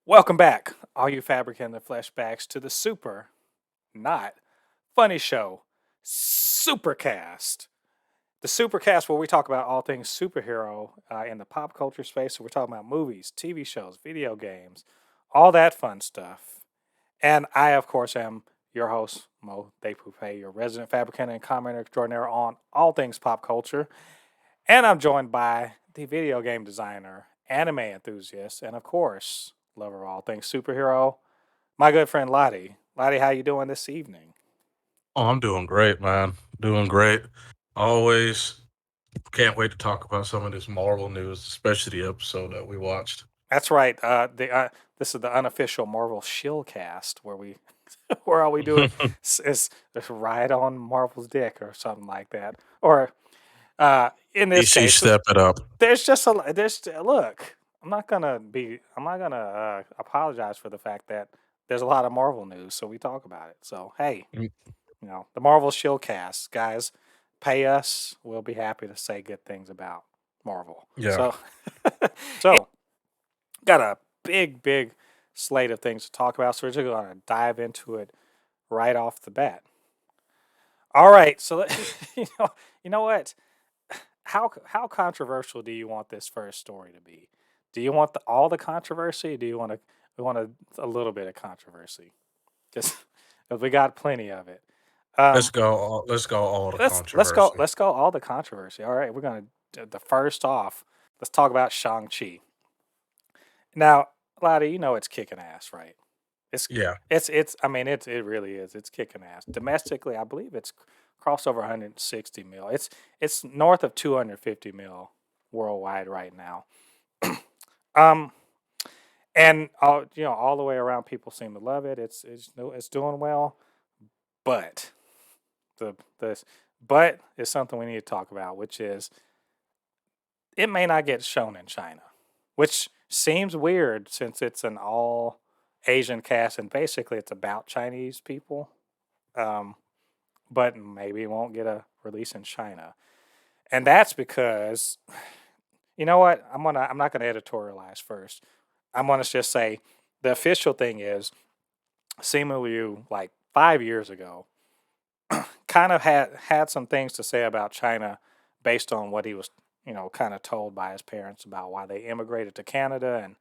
Welcome back, all you Fabricants and Fleshbags, to the super, not funny show, Supercast. The Supercast, where we talk about all things superhero in the pop culture space. So we're talking about movies, TV shows, video games, all that fun stuff. And I, of course, am your host, Mo De Poupe, your resident fabricant and commenter extraordinaire on all things pop culture. And I'm joined by the video game designer, anime enthusiast, and of course, lover of all things superhero, my good friend Lottie. Lottie, how you doing this evening? Oh, I'm doing great, man. Doing great. Always can't wait to talk about some of this Marvel news, especially the episode that we watched. That's right. This is the unofficial Marvel Shieldcast, where we where all we do is just ride on Marvel's dick or something like that. Or in this DC case, step it up. there's just a there's look. I'm not gonna apologize for the fact that there's a lot of Marvel news, so we talk about it. So hey, Mm, the Marvel Shieldcast, guys, pay us. We'll be happy to say good things about Marvel. Yeah. So got a big slate of things to talk about. So we're just going to dive into it right off the bat. All right, so you know what? How controversial do you want this first story to be? Do you want all the controversy? Or do you want a little bit of controverscy? Because we got plenty of it. Let's Um, go. Let's go all the let's go controversy. let's go all the controversy. All right, we're gonna the first off. Let's talk about Shang-Chi. Now, Lottie, you know it's kicking ass, right? It's Yeah. it's. I mean, it really is. It's kicking ass domestically. I believe it's crossed over 160 mil. It's north of 250 mil worldwide right now. Um, and all the way around, people seem to love it. It's doing well, but the but is something we need to talk about, which is it may not get shown in China, which seems weird since it's an all Asian cast and basically it's about Chinese people. Um, but maybe it won't get a release in China, and that's because you know what? I'm not gonna editorialize first. I'm gonna just say the official thing is Simu like 5 years ago kind of had some things to say about China based on what he was kind of told by his parents about why they immigrated to Canada and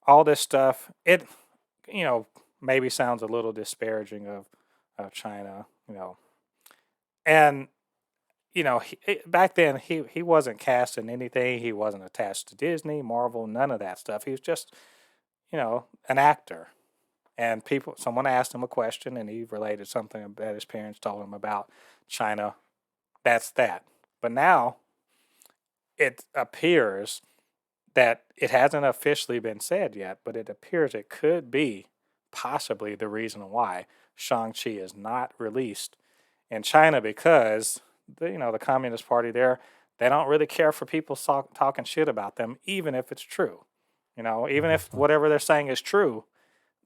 all this stuff. It you know maybe sounds a little disparaging of China, and back then he wasn't cast in anything. He wasn't attached to Disney, Marvel, none of that stuff. He was just an actor. And someone asked him a question, and he related something that his parents told him about China. That's that. But now it appears that it hasn't officially been said yet, but it appears it could be possibly the reason why Shang-Chi is not released in China because the Communist Party there, they don't really care for people talking shit about them, even if it's true. Even if Mhm. whatever they're saying is true,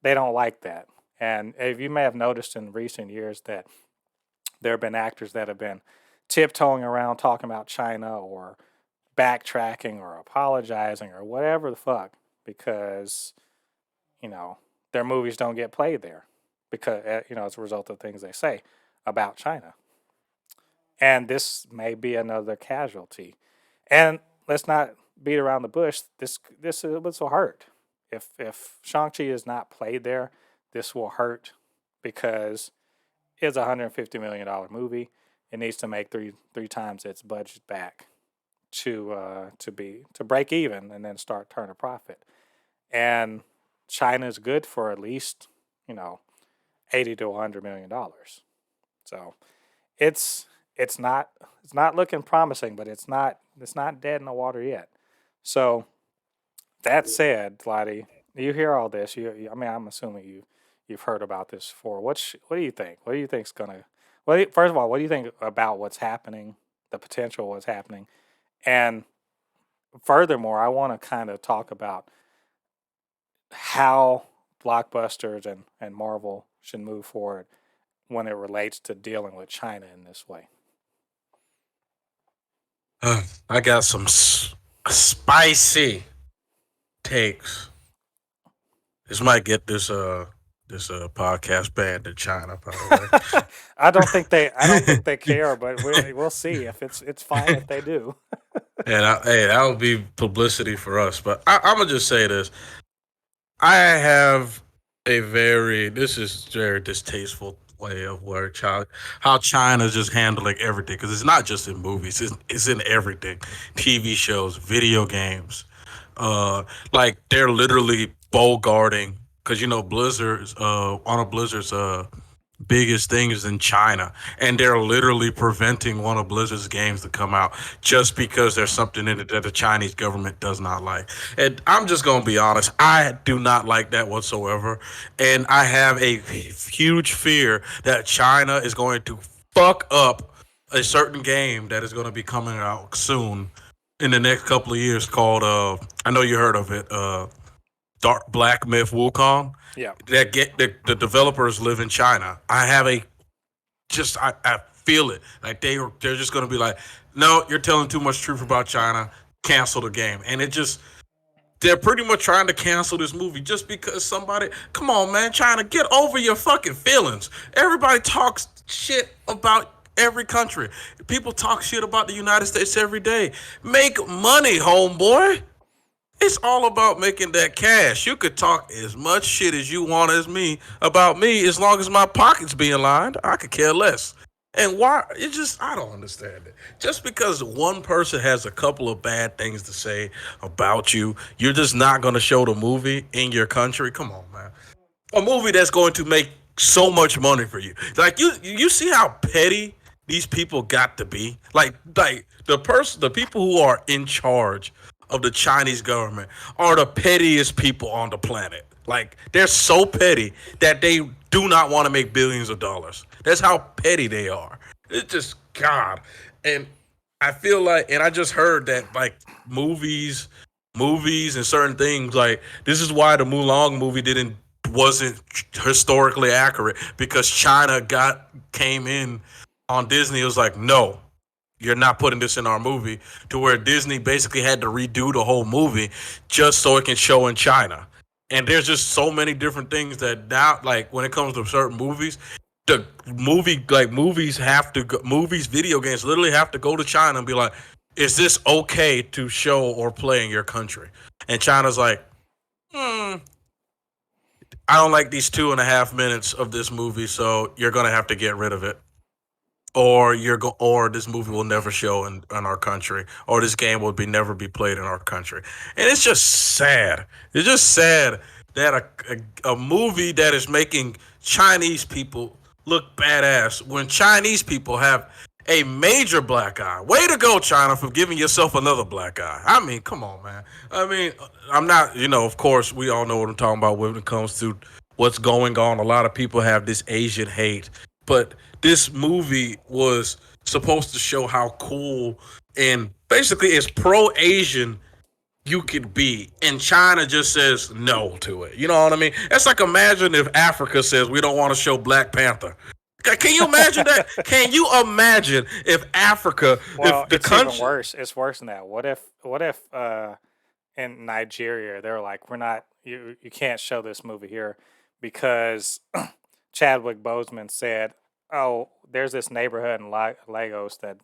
they don't like that. And if you may have noticed in recent years that there have been actors that have been tiptoeing around talking about China or backtracking or apologizing or whatever the fuck because you know their movies don't get played there because as a result of things they say about China. And this may be another casualty. And let's not beat around the bush. This will hurt. If Shang-Chi is not played there, this will hurt because it's a $150 million movie. It needs to make three times its budget back to break even and then start turning a profit. And China is good for at least you know 80 to $100 million. So it's it's not looking promising, but it's not dead in the water yet. So that said, Lottie, you hear all this. I mean, I'm assuming you've heard about this before. What do you think? What do you think's gonna? First of all, what do you think about what's happening? The potential what's happening, and furthermore, I want to kind of talk about how blockbusters and Marvel should move forward when it relates to dealing with China in this way. I got some spicy takes This might get this podcast banned in China, by the way. I don't think they care, but we'll see if it's fine if they do. Hey, that would be publicity for us. But I'm gonna just say this: I have this is very distasteful way of where how China's just handling everything because it's not just in movies; it's in everything, TV shows, video games. Like they're literally guarding because Blizzard's one of Blizzard's biggest things in China, and they're literally preventing one of Blizzard's games to come out just because there's something in it that the Chinese government does not like. And I'm just gonna be honest, I do not like that whatsoever, and I have a huge fear that China is going to fuck up a certain game that is going to be coming out soon in the next couple of years called I know you heard of it, Dark Black Myth Wukong. Yeah. That get the developers live in China. I have a I feel it. Like they're just gonna be like, no, you're telling too much truth about China. Cancel the game. And it just they're pretty much trying to cancel this movie just because somebody come on man, China, get over your fucking feelings. Everybody talks shit about every country. People talk shit about the United States every day. Make money, homeboy. It's all about making that cash. You could talk as much shit as you want as me about me as long as my pockets being lined. I could care less. And why? It just I don't understand it. Just because one person has a couple of bad things to say about you, you're just not going to show the movie in your country. Come on, man. A movie that's going to make so much money for you. Like you see how petty these people got to be. Like the people who are in charge of the Chinese government are the pettiest people on the planet. Like they're so petty that they do not want to make billions of dollars. That's how petty they are. It's just God. And I feel like, and I just heard that like movies, movies and certain things like this is why the Mulan movie didn't wasn't historically accurate because China got came in on Disney. It was like, no, you're not putting this in our movie, to where Disney basically had to redo the whole movie just so it can show in China. And there's just so many different things that now, like when it comes to certain movies, the movies have to go, movies, video games literally have to go to China and be like, is this okay to show or play in your country? And China's like, hmm, I don't like these 2.5 minutes of this movie, so you're gonna have to get rid of it, or this movie will never show in our country, or this game will be never be played in our country. And it's just sad. It's just sad that a movie that is making Chinese people look badass when Chinese people have a major black eye. Way to go, China, for giving yourself another black eye. I mean, come on, man. I mean, I'm not, of course, we all know what I'm talking about when it comes to what's going on. A lot of people have this Asian hate, but this movie was supposed to show how cool and basically as pro Asian you could be, and China just says no to it. You know what I mean? It's like imagine if Africa says we don't want to show Black Panther. Can you imagine that? Can you imagine if Africa, Well, if the it's even country? worse. It's worse than that. What if in Nigeria they're like, we're not you can't show this movie here because Chadwick Boseman said, "Oh, there's this neighborhood in Lagos that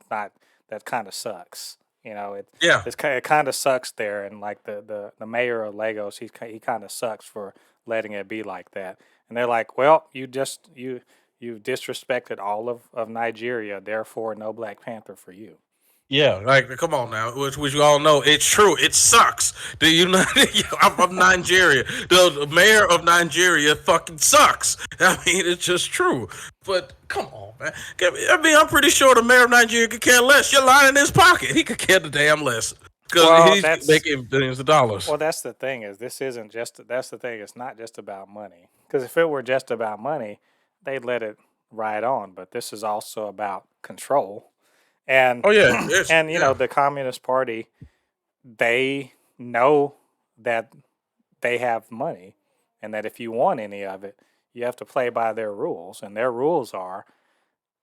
kind of sucks." Yeah, It kind of sucks there, and like the mayor of Lagos, he kind of sucks for letting it be like that. And they're like, "Well, you disrespected all of Nigeria, therefore no Black Panther for you." yeah, like come on now, which you all know, it's true. It sucks. The United, I'm from Nigeria. The mayor of Nigeria fucking sucks. I mean, it's just true. But come on, man. I mean, I'm pretty sure the mayor of Nigeria could care less. You're lying in his pocket. He could care the damn less because Well, he's making billions of dollars. that's the thing is this isn't just that's the thing. It's not just about money. Because if it were just about money, they'd let it ride on. But this is also about control. And Oh yeah, yes, and yeah, the Communist Party, they know that they have money, and that if you want any of it, you have to play by their rules. And their rules are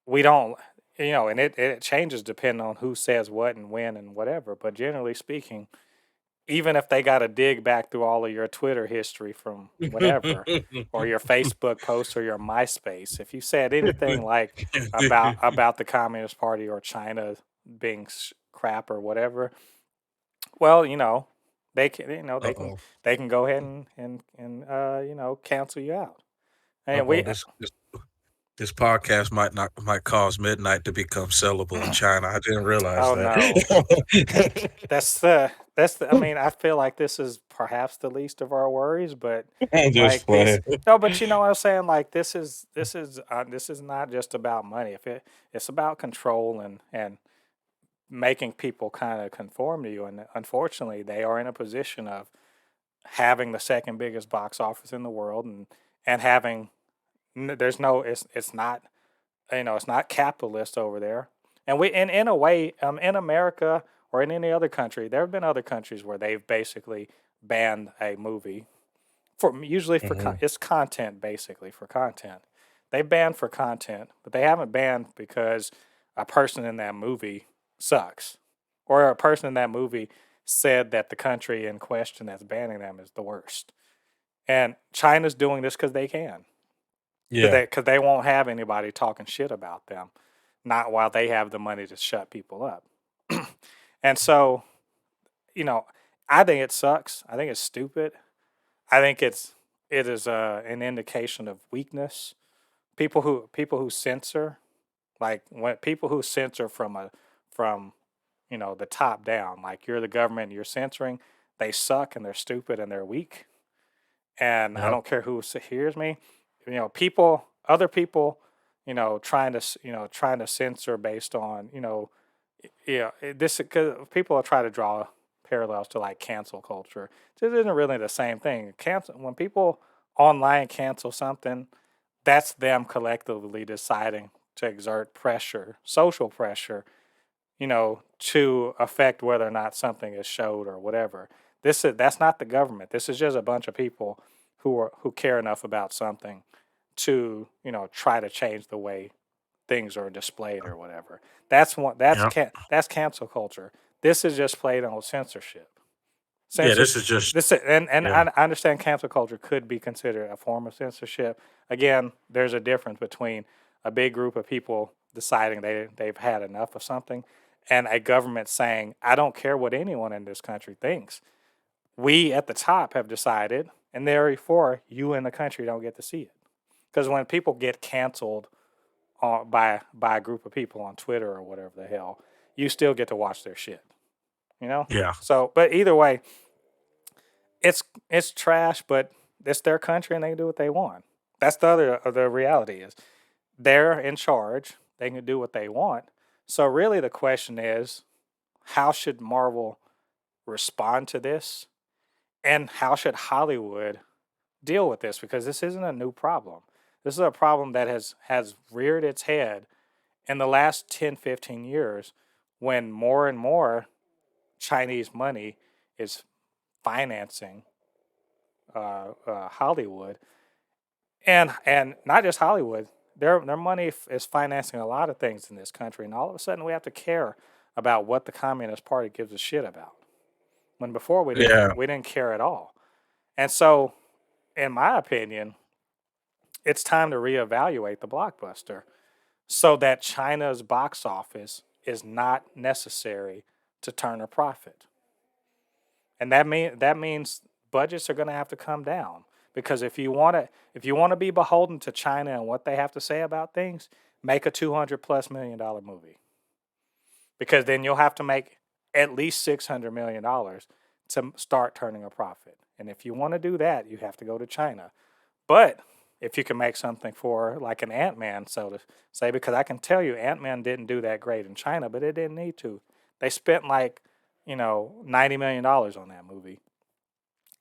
we don't and it changes depending on who says what and when and whatever. But generally speaking, even if they got to dig back through all of your Twitter history from whenever, or your Facebook posts or your MySpace, if you said anything like about the Communist Party or China being crap or whatever, well, they can, Uh-oh. they can go ahead and cancel you out. And Uh-oh. we, This podcast might cause midnight to become sellable in China. I didn't realize oh no, that. I mean, I feel like this is perhaps the least of our worries, but I'm just like these, playing. no, but you know what I'm saying? Like this is not just about money. It's about control and making people kind of conform to you. And unfortunately, they are in a position of having the second biggest box office in the world and having there's no it's not it's not capitalist over there. And we and in a way, in America or in any other country, there have been other countries where they've basically banned a movie for usually for Mhm. it's content basically for content. They banned for content, but they haven't banned because a person in that movie sucks or a person in that movie said that the country in question that's banning them is the worst. And China's doing this because they can, Yeah. because they won't have anybody talking shit about them, not while they have the money to shut people up. And so, you know, I think it sucks. I think it's stupid. I think it is an indication of weakness. People who censor, like when people who censor from the top down, like you're the government, and you're censoring, they suck and they're stupid and they're weak. And I Yep. don't care who hears me. People, other people, trying to censor based on this because people are trying to draw parallels to like cancel culture. This isn't really the same thing. Cancel when people online cancel something, that's them collectively deciding to exert pressure, social pressure, to affect whether or not something is showed or whatever. That's not the government. This is just a bunch of people who care enough about something to try to change the way things are displayed or whatever. Yep. That's cancel culture. This is just played on censorship. Yeah, Censor this is just this and yeah. I understand cancel culture could be considered a form of censorship. Again, there's a difference between a big group of people deciding they've had enough of something and a government saying, I don't care what anyone in this country thinks. We at the top have decided, and therefore you in the country don't get to see it. Because when people get canceled by a group of people on Twitter or whatever the hell, you still get to watch their shit. You know. Yeah. So, but either way, it's trash, but it's their country and they can do what they want. That's the reality is they're in charge. They can do what they want. So really, the question is, how should Marvel respond to this, and how should Hollywood deal with this? Because this isn't a new problem. This is a problem that has reared its head in the last 10, 15 years when more and more Chinese money is financing Hollywood, and not just Hollywood. Their money is financing a lot of things in this country, and all of a sudden we have to care about what the Communist Party gives a shit about. When before Yeah. we didn't care at all. And so, in my opinion, it's time to reevaluate the blockbuster so that China's box office is not necessary to turn a profit. And that means budgets are going to have to come down because if you want to be beholden to China and what they have to say about things, make a $200+ million movie because then you'll have to make at least $600 million to start turning a profit. And if you want to do that, you have to go to China. But if you can make something for like an Ant Man, so to say, because I can tell you Ant Man didn't do that great in China, but it didn't need to. They spent like $90 million on that movie,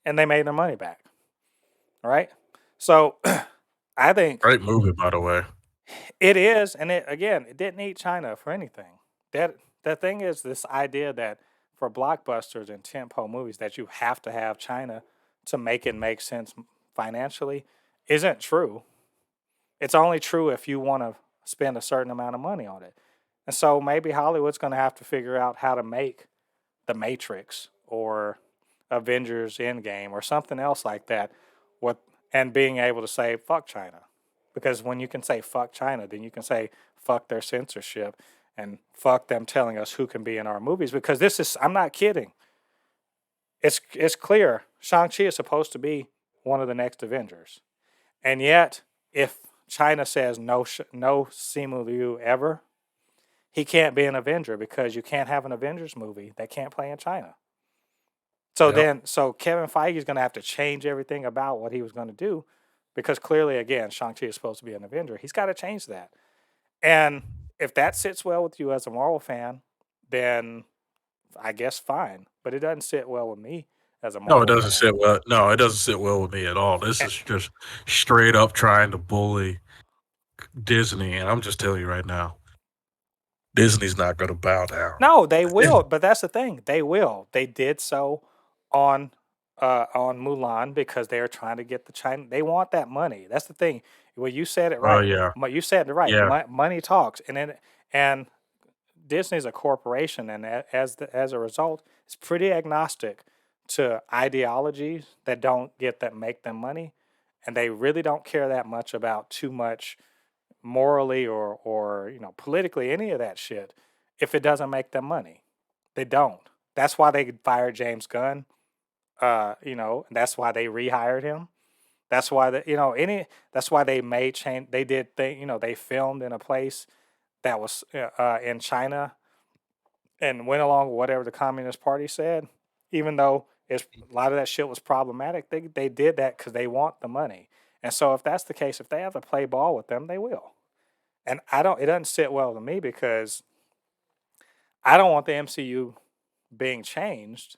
and they made their money back. Right? So I think Great movie, by the way. it is, and it didn't need China for anything. That the thing is this idea that for blockbusters and tentpole movies that you have to have China to make it make sense financially isn't true. It's only true if you want to spend a certain amount of money on it. And so maybe Hollywood's going to have to figure out how to make The Matrix or Avengers Endgame or something else like that, what and being able to say fuck China, because when you can say fuck China, then you can say fuck their censorship and fuck them telling us who can be in our movies. Because this is, I'm not kidding. It's clear Shang-Chi is supposed to be one of the next Avengers, and yet if China says no, no Simu Liu ever, he can't be an Avenger because you can't have an Avengers movie that can't play in China. So Yep. then, so Kevin Feige is going to have to change everything about what he was going to do, because clearly, again, Shang-Chi is supposed to be an Avenger. He's got to change that. And if that sits well with you as a Marvel fan, then I guess fine. But it doesn't sit well with me as a No, it Marvel doesn't fan. sit well. No, it doesn't sit well with me at all. This And, is just straight up trying to bully Disney, and I'm just telling you right now, Disney's not going to bow down. no, they will. But that's the thing. They will. They did so on on Mulan because they are trying to get the China. They want that money. That's the thing. Well, you said it Oh right. yeah, You said it right. yeah. Money talks, and then and Disney's a corporation, and as a result, it's pretty agnostic to ideologies that don't get that make them money, and they really don't care that much about too much morally or politically any of that shit if it doesn't make them money. They don't. That's why they fired James Gunn. That's why they rehired him. That's why That's why they made change. They did thing. They filmed in a place that was in China and went along with whatever the Communist Party said, even though a lot of that shit was problematic. They did that because they want the money. And so if that's the case, if they have to play ball with them, they will. And I don't. It doesn't sit well with me because I don't want the MCU being changed.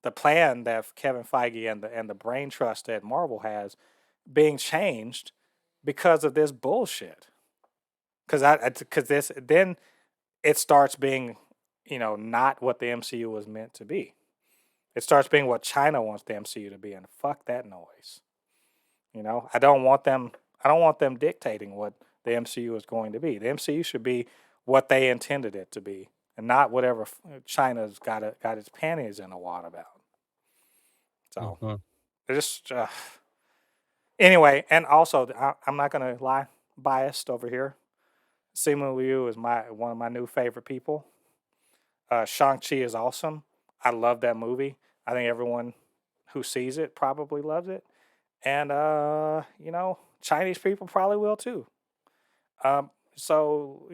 The plan that Kevin Feige and the brain trust that Marvel has being changed because of this bullshit. Because this then it starts being not what the MCU was meant to be. It starts being what China wants the MCU to be, and fuck that noise. I don't want them. I don't want them dictating what the MCU is going to be. The MCU should be what they intended it to be, and not whatever China's got its panties in a wad about. So Mhm. just anyway, and also I'm not gonna lie, biased over here. Simu Liu is one of my new favorite people. Shang-Chi is awesome. I love that movie. I think everyone who sees it probably loves it. And Chinese people probably will too. So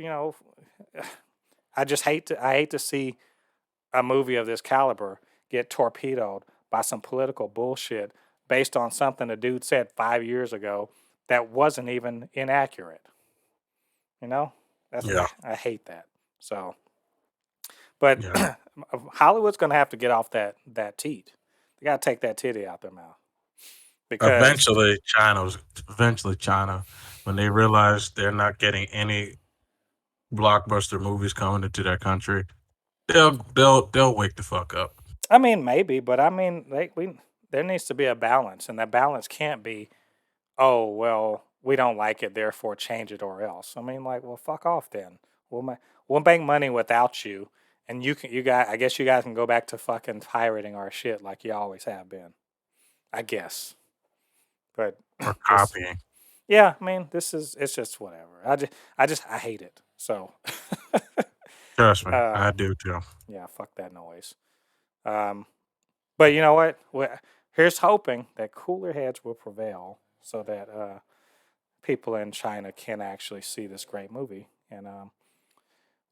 I hate to see a movie of this caliber get torpedoed by some political bullshit based on something a dude said 5 years ago that wasn't even inaccurate. You know, Yeah, I hate that. So, but yeah. Hollywood's gonna have to get off that teat. They gotta take that titty out their mouth because Eventually China, when they realize they're not getting any blockbuster movies coming into their country, they'll wake the fuck up. I mean maybe, but I mean there needs to be a balance, and that balance can't be, oh well, we don't like it, therefore change it or else. I mean, like, well, fuck off then. We'll make money without you, and you guys, I guess you guys can go back to fucking pirating our shit like you always have been. I guess, but Or this, copying. yeah, I mean, it's just whatever. I hate it. So, Trust me, uh, I do too. yeah, fuck that noise. Um, but you know what? Here's hoping that cooler heads will prevail, so that people in China can actually see this great movie. And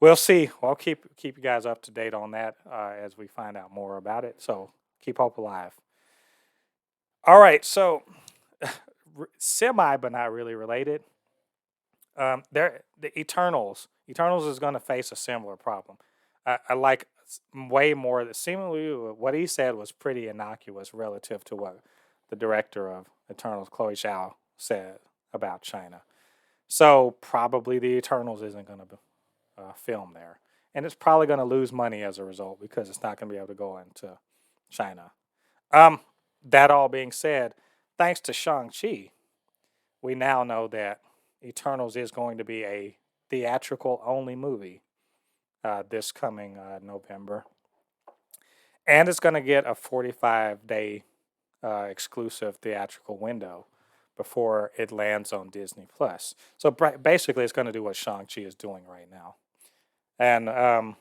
we'll see. I'll keep you guys up to date on that as we find out more about it. So keep hope alive. All right, so semi but not really related. The Eternals. Eternals is going to face a similar problem. I like way more. Seemingly, what he said was pretty innocuous relative to what the director of Eternals, Chloe Zhao, said about China. So probably the Eternals isn't going to film there, and it's probably going to lose money as a result because it's not going to be able to go into China. Um, that all being said, thanks to Shang-Chi, we now know that Eternals is going to be a theatrical only movie this coming November. and it's going to get a 45-day exclusive theatrical window before it lands on Disney Plus. So basically, it's going to do what Shang-Chi is doing right now. And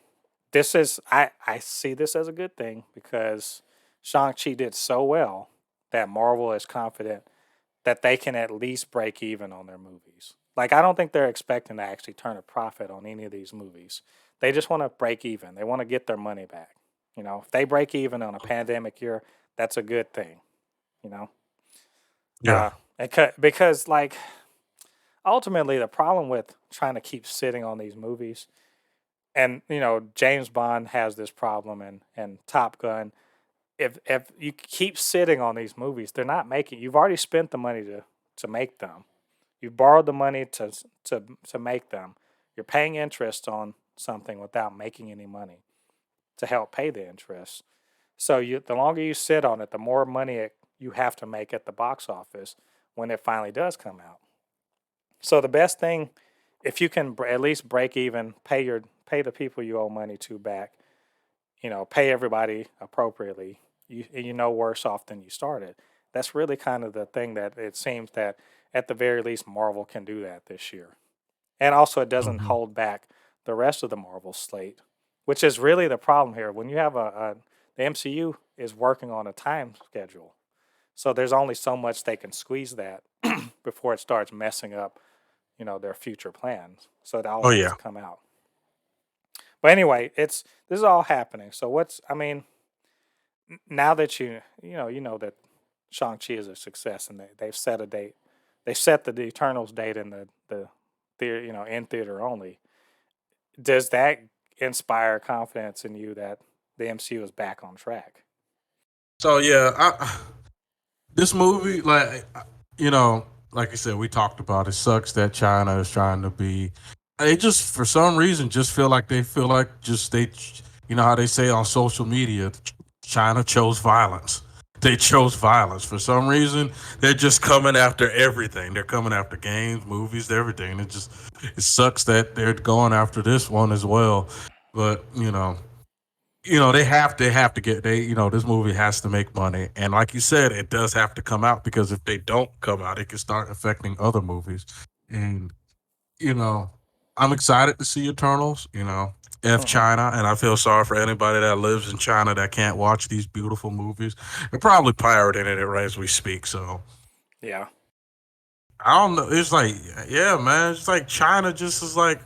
this is I see this as a good thing because Shang-Chi did so well that Marvel is confident that they can at least break even on their movies. Like I don't think they're expecting to actually turn a profit on any of these movies. They just want to break even. They want to get their money back. If they break even on a pandemic year, that's a good thing. You know, Yeah. because like ultimately the problem with trying to keep sitting on these movies, and James Bond has this problem, and Top Gun. If you keep sitting on these movies, they're not making. You've already spent the money to make them. You borrowed the money to make them. You're paying interest on something without making any money to help pay the interest. So the longer you sit on it, the more money you have to make at the box office when it finally does come out. So the best thing, if you can at least break even, pay the people you owe money to back, pay everybody appropriately. Worse off than you started. That's really kind of the thing that it seems that at the very least Marvel can do that this year. And also it doesn't Mhm. hold back the rest of the Marvel slate, which is really the problem here. When you have the MCU is working on a time schedule. So there's only so much they can squeeze that before it starts messing up, their future plans. So it all Oh has to yeah. come out. But anyway, this is all happening. So now that you know that Shang-Chi is a success and they've set a date. They set the Eternals date in the theater, in theater only. Does that inspire confidence in you that the MCU is back on track? So yeah, this movie, you know, like I said, we talked about it. Sucks that China is trying to be. They just, for some reason, just feel like you know how they say on social media, China chose violence. They chose violence for some reason. They're just coming after everything. They're coming after games, movies, everything. It sucks that they're going after this one as well. But they have to get this movie has to make money, and like you said, it does have to come out because if they don't come out, it can start affecting other movies. And you know I'm excited to see Eternals. F Hmm. China, and I feel sorry for anybody that lives in China that can't watch these beautiful movies. They're probably pirating it right as we speak. So Yeah. I don't know. It's like, yeah, man, it's like China just is like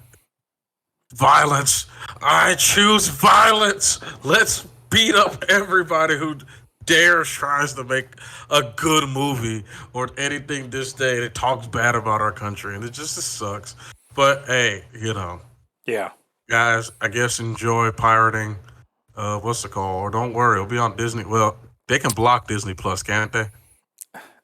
violence. I choose violence. Let's beat up everybody who dares tries to make a good movie or anything this day that talks bad about our country, and it sucks. But hey, Yeah. guys, I guess enjoy pirating. What's it called? Or don't worry, it'll be on Disney. Well, they can block Disney Plus, can't they?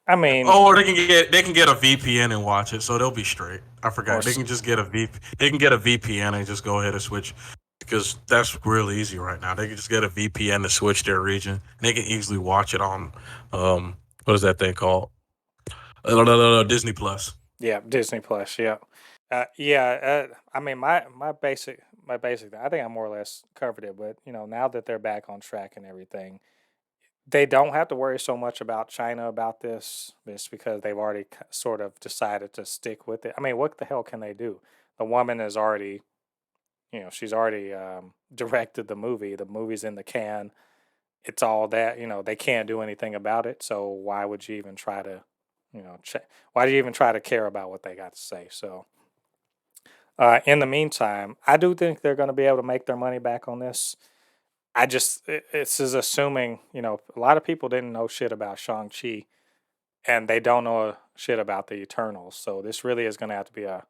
I mean, Oh, or they can get a VPN and watch it, so they'll be straight. I or forgot. They can just get a VP. They can get a VPN and just go ahead and switch because that's real easy right now. They can just get a VPN to switch their region. And they can easily watch it on what is that thing called? Disney Plus. yeah, Disney Plus. Yeah. Yeah. I mean, my basic. I think I more or less covered it. But now that they're back on track and everything, they don't have to worry so much about China about this. It's because they've already sort of decided to stick with it. I mean, what the hell can they do? The woman is already, she's already directed the movie. The movie's in the can. It's all that. They can't do anything about it. So why would you even try to, why do you even try to care about what they got to say? So in the meantime, I do think they're going to be able to make their money back on this. This is assuming, a lot of people didn't know shit about Shang-Chi and they don't know shit about the Eternals. So this really is going to have to be a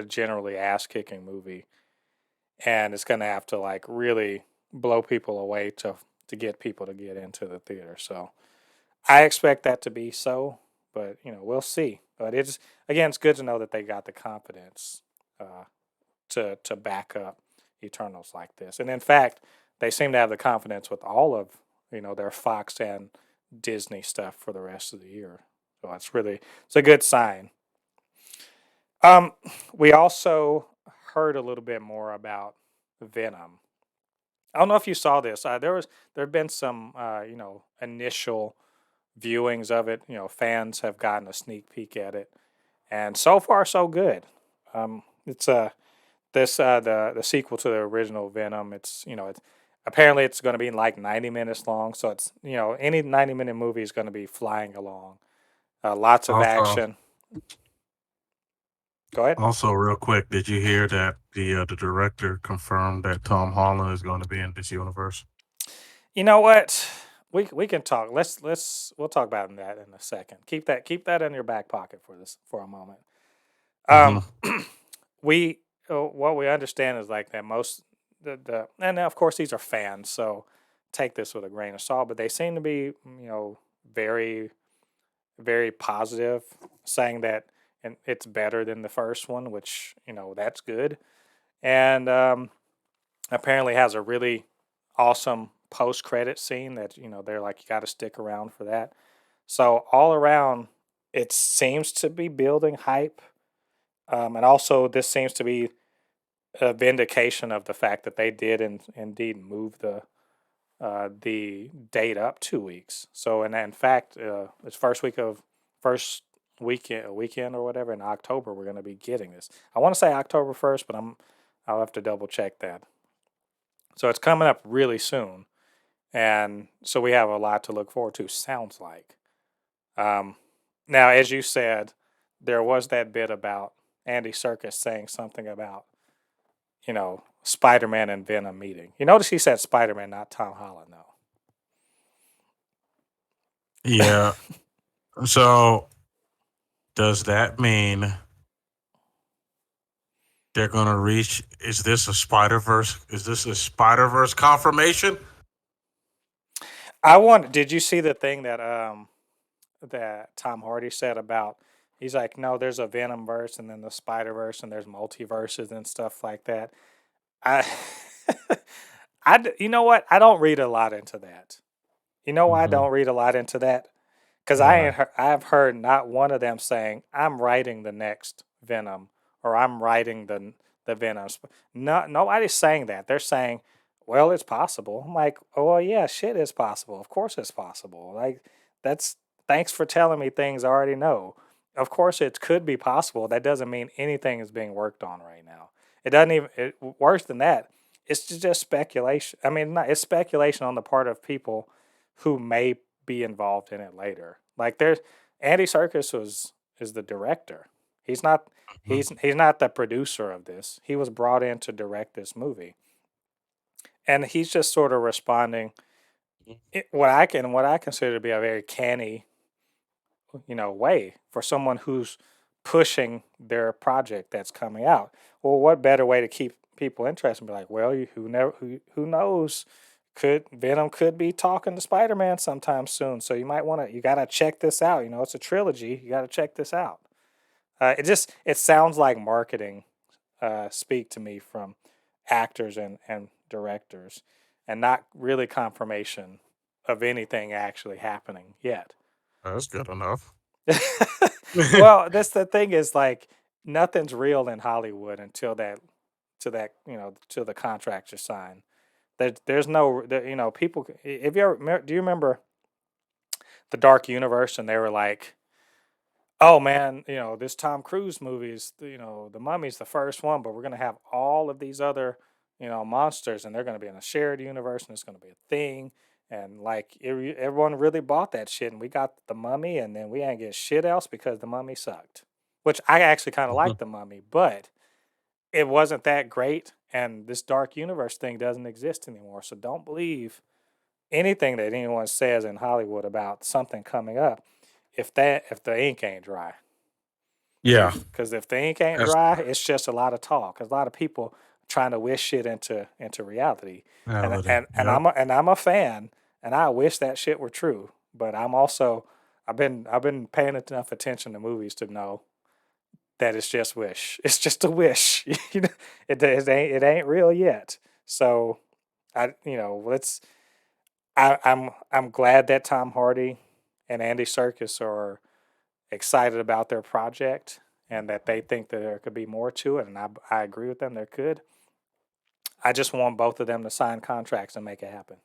generally ass kicking movie. And it's going to have to like really blow people away to get people to get into the theater. So I expect that to be so, but we'll see. But it's good to know that they got the confidence uh, to back up Eternals like this. And in fact, they seem to have the confidence with all of their Fox and Disney stuff for the rest of the year. So it's a good sign. Um, we also heard a little bit more about Venom, I don't know if you saw this. There have been some initial viewings of it. Fans have gotten a sneak peek at it, and so far so good. It's this the sequel to the original Venom. It's apparently it's going to be like 90 minutes long. So it's any 90-minute movie is going to be flying along. Lots of Also, action. Go ahead. also, real quick, did you hear that the director confirmed that Tom Holland is going to be in this universe? You know what? We can talk. We'll talk about that in a second. Keep that in your back pocket for this for a moment. Hmm. Um, we what we understand is like that most the and of course these are fans, so take this with a grain of salt. But they seem to be very very positive, saying that and it's better than the first one, which that's good. And apparently has a really awesome post credit scene that they're like you got to stick around for that. So all around, it seems to be building hype, and also this seems to be a vindication of the fact that they did indeed move the date up 2 weeks. So in fact, it's first weekend or whatever in October we're going to be getting this. I want to say October 1st, but I'll have to double check that. So it's coming up really soon, and so we have a lot to look forward to. Sounds like. Um, Now, as you said, there was that bit about Andy Serkis saying something about Spider-Man and Venom meeting. You notice he said Spider-Man, not Tom Holland, though. Yeah. So does that mean they're going to reach? Is this a Spider Verse? Is this a Spider Verse confirmation? I want. Did you see the thing that Tom Hardy said about? He's like, no, there's a Venom verse and then the Spider Verse and there's multiverses and stuff like that. I, you know what? I don't read a lot into that. You know why I Hmm. don't read a lot into that? Because Why? I've heard not one of them saying I'm writing the next Venom or I'm writing the Venoms. No, nobody's saying that. They're saying, well, it's possible. I'm like, oh well, yeah, shit is possible. Of course it's possible. Like that's thanks for telling me things I already know. Of course it could be possible. That doesn't mean anything is being worked on right now. It doesn't even worse than that. It's just speculation. I mean, it's speculation on the part of people who may be involved in it later. Like there's Andy Serkis is the director. He's not Mhm. he's not the producer of this. He was brought in to direct this movie. And he's just sort of responding what I consider to be a very canny, way for someone who's pushing their project that's coming out. Well, what better way to keep people interested and be like, well, who knows? Could Venom could be talking to Spider-Man sometime soon. So you gotta check this out. It's a trilogy. You gotta check this out. It sounds like marketing speak to me from actors and directors, and not really confirmation of anything actually happening yet. That's good enough. Well, that's the thing is like nothing's real in Hollywood until till the contracts are signed. There's no people. If you ever do you remember the Dark Universe and they were like, oh man, this Tom Cruise movie is the Mummy's the first one, but we're gonna have all of these other monsters and they're gonna be in a shared universe and it's gonna be a thing. And like everyone really bought that shit, and we got the Mummy, and then we ain't get shit else because the Mummy sucked. Which I actually kind of like the Mummy, but it wasn't that great. And this Dark Universe thing doesn't exist anymore. So don't believe anything that anyone says in Hollywood about something coming up if the ink ain't dry. Yeah. Because if the ink ain't That's dry, it's just a lot of talk. There's a lot of people trying to wish shit into reality. And reality. and and Yep. I'm a fan, and I wish that shit were true. But I'm also I've been paying enough attention to movies to know that it's just wish. It's just a wish. It ain't real yet. So let's. I'm glad that Tom Hardy and Andy Serkis are excited about their project and that they think that there could be more to it, and I agree with them. There could. I just want both of them to sign contracts and make it happen.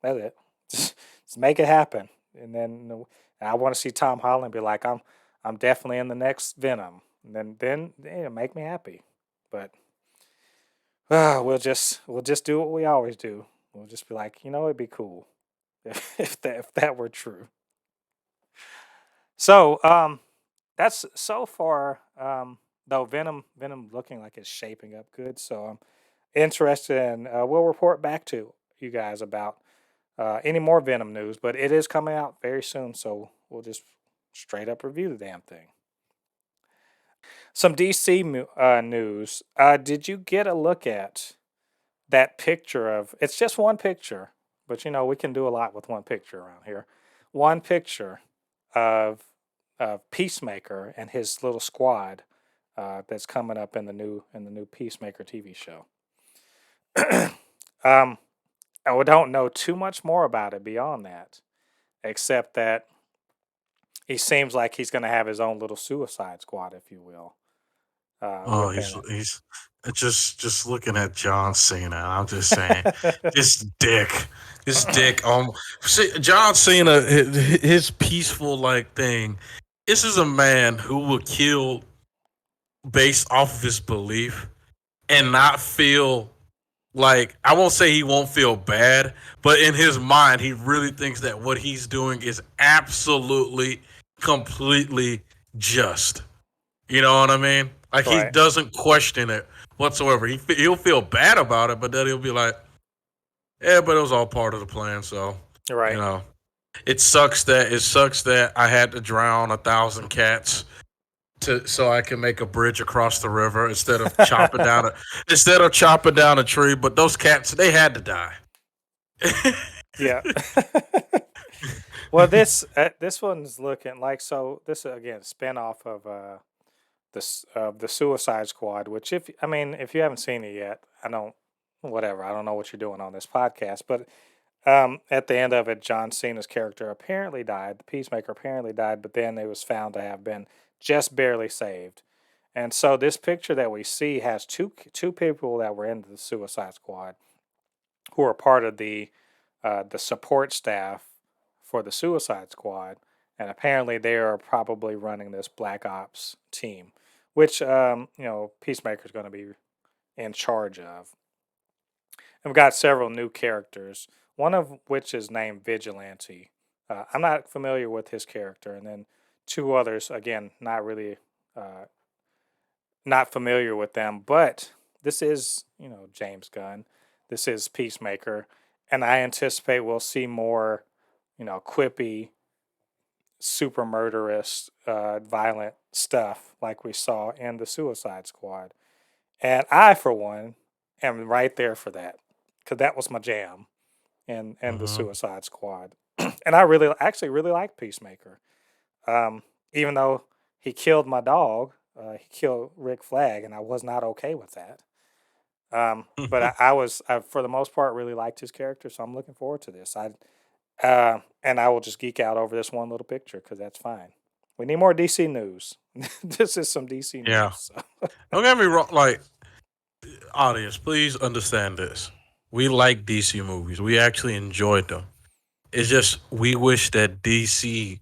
That's it. Just make it happen. And then I want to see Tom Holland be like, I'm definitely in the next Venom. And then yeah, make me happy. But we'll just do what we always do. We'll just be like, it'd be cool if that were true. So that's so far. Though Venom looking like it's shaping up good. So I'm interested in. We'll report back to you guys about any more Venom news, but it is coming out very soon. So we'll just straight up review the damn thing. Some DC news. Did you get a look at that picture of? It's just one picture, but we can do a lot with one picture around here. One picture of Peacemaker and his little squad that's coming up in the new Peacemaker TV show. um, I don't know too much more about it beyond that, except that he seems like he's going to have his own little Suicide Squad, if you will, Oh, within he's just looking at John Cena. I'm just saying, it. this dick, this dick. See, John Cena, his peaceful like thing. This is a man who will kill based off of his belief and not feel like, I won't say he won't feel bad, but in his mind, he really thinks that what he's doing is absolutely, completely just. You know what I mean? Like, he Right, doesn't question it whatsoever. He'll feel bad about it, but then he'll be like, "Yeah, but it was all part of the plan." So, you right. know, it sucks that I had to drown 1,000 cats so I can make a bridge across the river instead of chopping down a tree. But those cats, they had to die. Yeah. Well, this one's looking like, so. This again spinoff of the Suicide Squad. Which, if you haven't seen it yet, I don't. Whatever. I don't know what you're doing on this podcast, but at the end of it, John Cena's character apparently died. The Peacemaker apparently died, but then it was found to have been just barely saved. And so this picture that we see has two people that were in the Suicide Squad who are part of the support staff for the Suicide Squad, and apparently they are probably running this Black Ops team, which Peacemaker's going to be in charge of. And we've got several new characters, one of which is named Vigilante. I'm not familiar with his character, and then two others, again, uh, not familiar with them. But this is, James Gunn. This is Peacemaker, and I anticipate we'll see more, quippy, super murderous, violent stuff like we saw in the Suicide Squad. And I, for one, am right there for that because that was my jam in the Hmm. Suicide Squad. And I actually really like Peacemaker. Even though he killed my dog, he killed Rick Flag, and I was not okay with that. But I, for the most part, really liked his character, so I'm looking forward to this. And I will just geek out over this one little picture because that's fine. We need more DC news. This is some DC Yeah. news. Don't get me wrong. Like, audience, please understand this. We like DC movies. We actually enjoyed them. It's just we wish that DC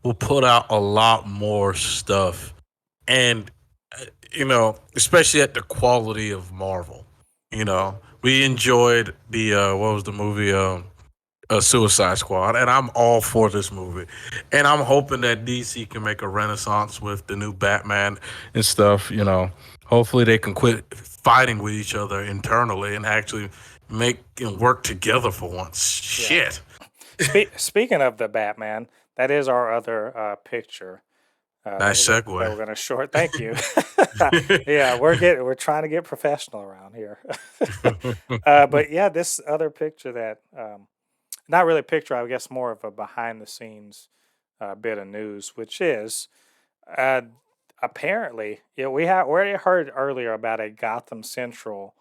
will put out a lot more stuff, and especially at the quality of Marvel. We enjoyed the what was the movie? Suicide Squad, and I'm all for this movie. And I'm hoping that DC can make a renaissance with the new Batman and stuff. Hopefully they can quit fighting with each other internally and actually make and work together for once. Yeah. Shit. Speaking of the Batman, that is our other picture that Nice we're go- that segue. we're going to short. Thank you. Yeah, we're trying to get professional around here. But yeah, this other picture that not really a picture, I guess more of a behind the scenes bit of news, which is uh, apparently, we already heard earlier about a Gotham Central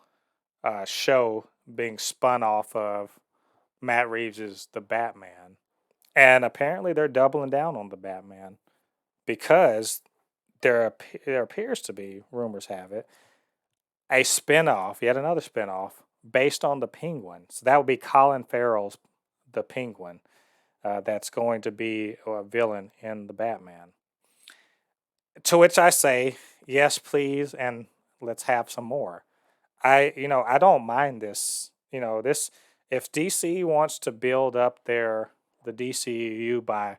show being spun off of Matt Reeves's The Batman, and apparently they're doubling down on the Batman because there appears to be, rumors have it, a spinoff, yet another spinoff based on the Penguin. So that would be Colin Farrell's the Penguin. That's going to be a villain in the Batman. To which I say, yes, please, and let's have some more. I don't mind this. This if DC wants to build up the DCU by,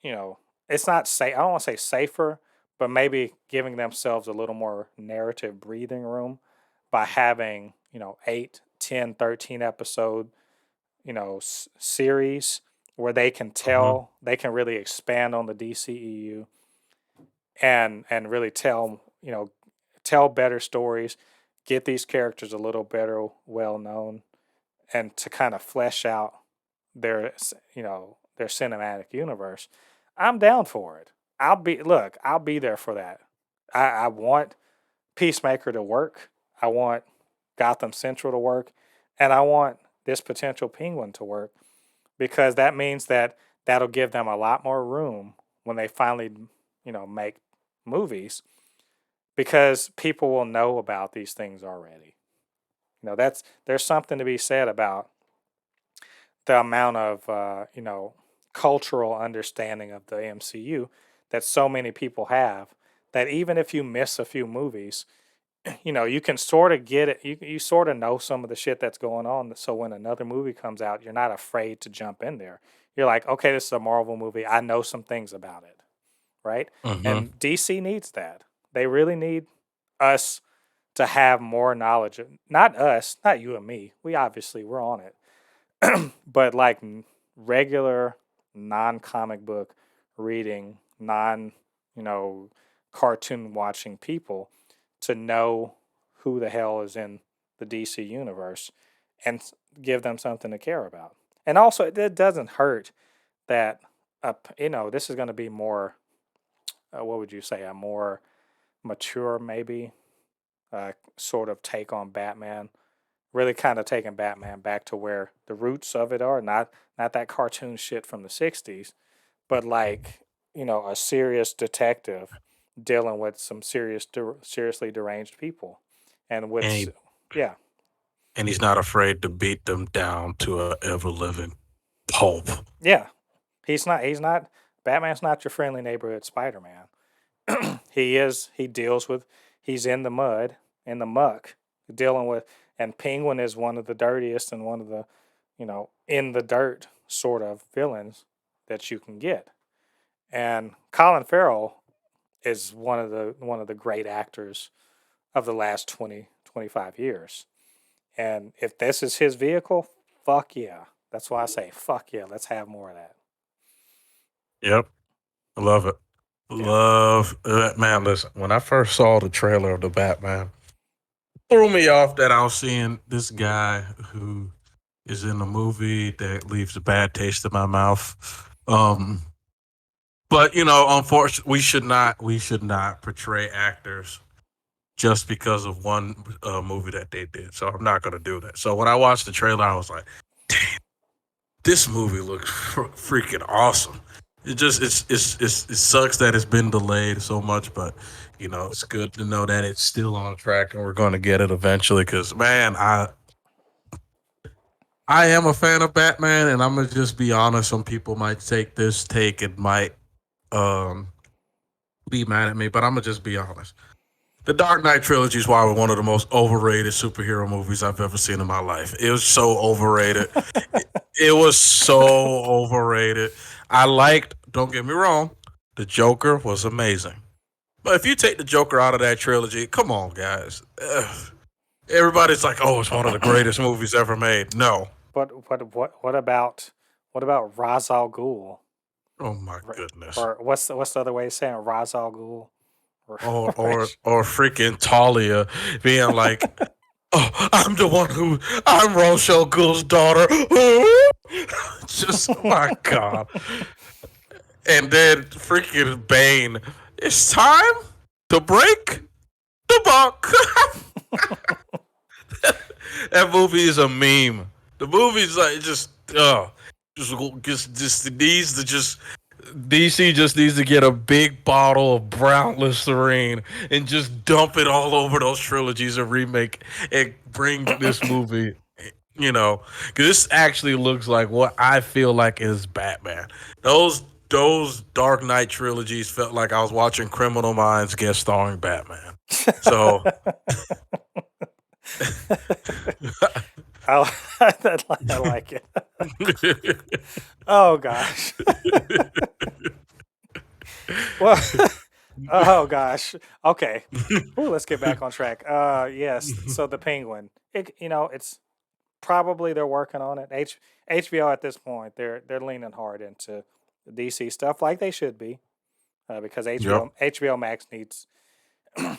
you know, it's not say I don't want to say safer, but maybe giving themselves a little more narrative breathing room by having, 8, 10, 13 episode, series where they can Mm-hmm. they can really expand on the DCEU and really tell better stories, get these characters a little better well known, and to kind of flesh out their cinematic universe. I'm down for it. I'll be there for that. I want Peacemaker to work. I want Gotham Central to work, and I want this potential Penguin to work because that means that'll give them a lot more room when they finally, make movies because people will know about these things already. That's there's something to be said about the amount of cultural understanding of the MCU that so many people have that even if you miss a few movies, you can sort of get it. You sort of know some of the shit that's going on. So when another movie comes out, you're not afraid to jump in there. You're like, okay, this is a Marvel movie. I know some things about it, right? Mm-hmm. And DC needs that. They really need us to have more knowledge. Not us, not you and me. We're on it, but like regular non-comic book reading, you know, cartoon watching people to know who the hell is in the DC universe and give them something to care about. And also, it doesn't hurt that this is going to be more. What would you say? A more mature, maybe, sort of take on Batman. Really, kind of taking Batman back to where the roots of it are. Not that cartoon shit from the '60s, but like a serious detective dealing with some seriously deranged people, and And with he, yeah, and he's not afraid to beat them down to a ever living pulp. yeah. He's not. Batman's not your friendly neighborhood Spider Man. He is. He deals with. He's in the mud, in the muck, dealing with. And Penguin is one of the dirtiest and one of the, in the dirt sort of villains that you can get. And Colin Farrell is one of the great actors of the last 20 to 25 years. And if this is his vehicle, fuck yeah. That's why I say fuck yeah. Let's have more of that. Yep, I love it. Yeah. Love man. Listen, when I first saw the trailer of the Batman, threw me off that I was seeing this guy who is in a movie that leaves a bad taste in my mouth. But unfortunately, we should not portray actors just because of one movie that they did. So I'm not gonna do that. So when I watched the trailer, I was like, "Damn, this movie looks freaking awesome." It sucks that it's been delayed so much, but it's good to know that it's still on track and we're going to get it eventually. Because man, I am a fan of Batman, and I'm gonna just be honest. Some people might take this take and might um be mad at me, but I'm gonna just be honest. The Dark Knight trilogy is why one of the most overrated superhero movies I've ever seen in my life. It was so overrated. It was so overrated. I liked, don't get me wrong, the Joker was amazing. But if you take the Joker out of that trilogy, come on, guys. Everybody's like, oh, it's one of the greatest movies ever made. No. What about Ra's al Ghul? Oh my Ra- goodness. Or what's the other way of saying it? Ra's al Ghul? Or or freaking Talia being like, oh, I'm the one who I'm Rochelle Gould's daughter. Just my God. And then freaking Bane. It's time to break the buck. That movie is a meme. The movie's like just just these the just DC just needs to get a big bottle of brown Listerine and just dump it all over those trilogies and remake and bring this movie. You know, because this actually looks like what I feel like is Batman. Those Dark Knight trilogies felt like I was watching Criminal Minds guest starring Batman. So I, I like it. Oh gosh. Well, oh gosh. Okay. Ooh, let's get back on track. Yes. So the Penguin. It's probably they're working on it. HBO at this point, they're leaning hard into the DC stuff like they should be, because yep. HBO Max needs,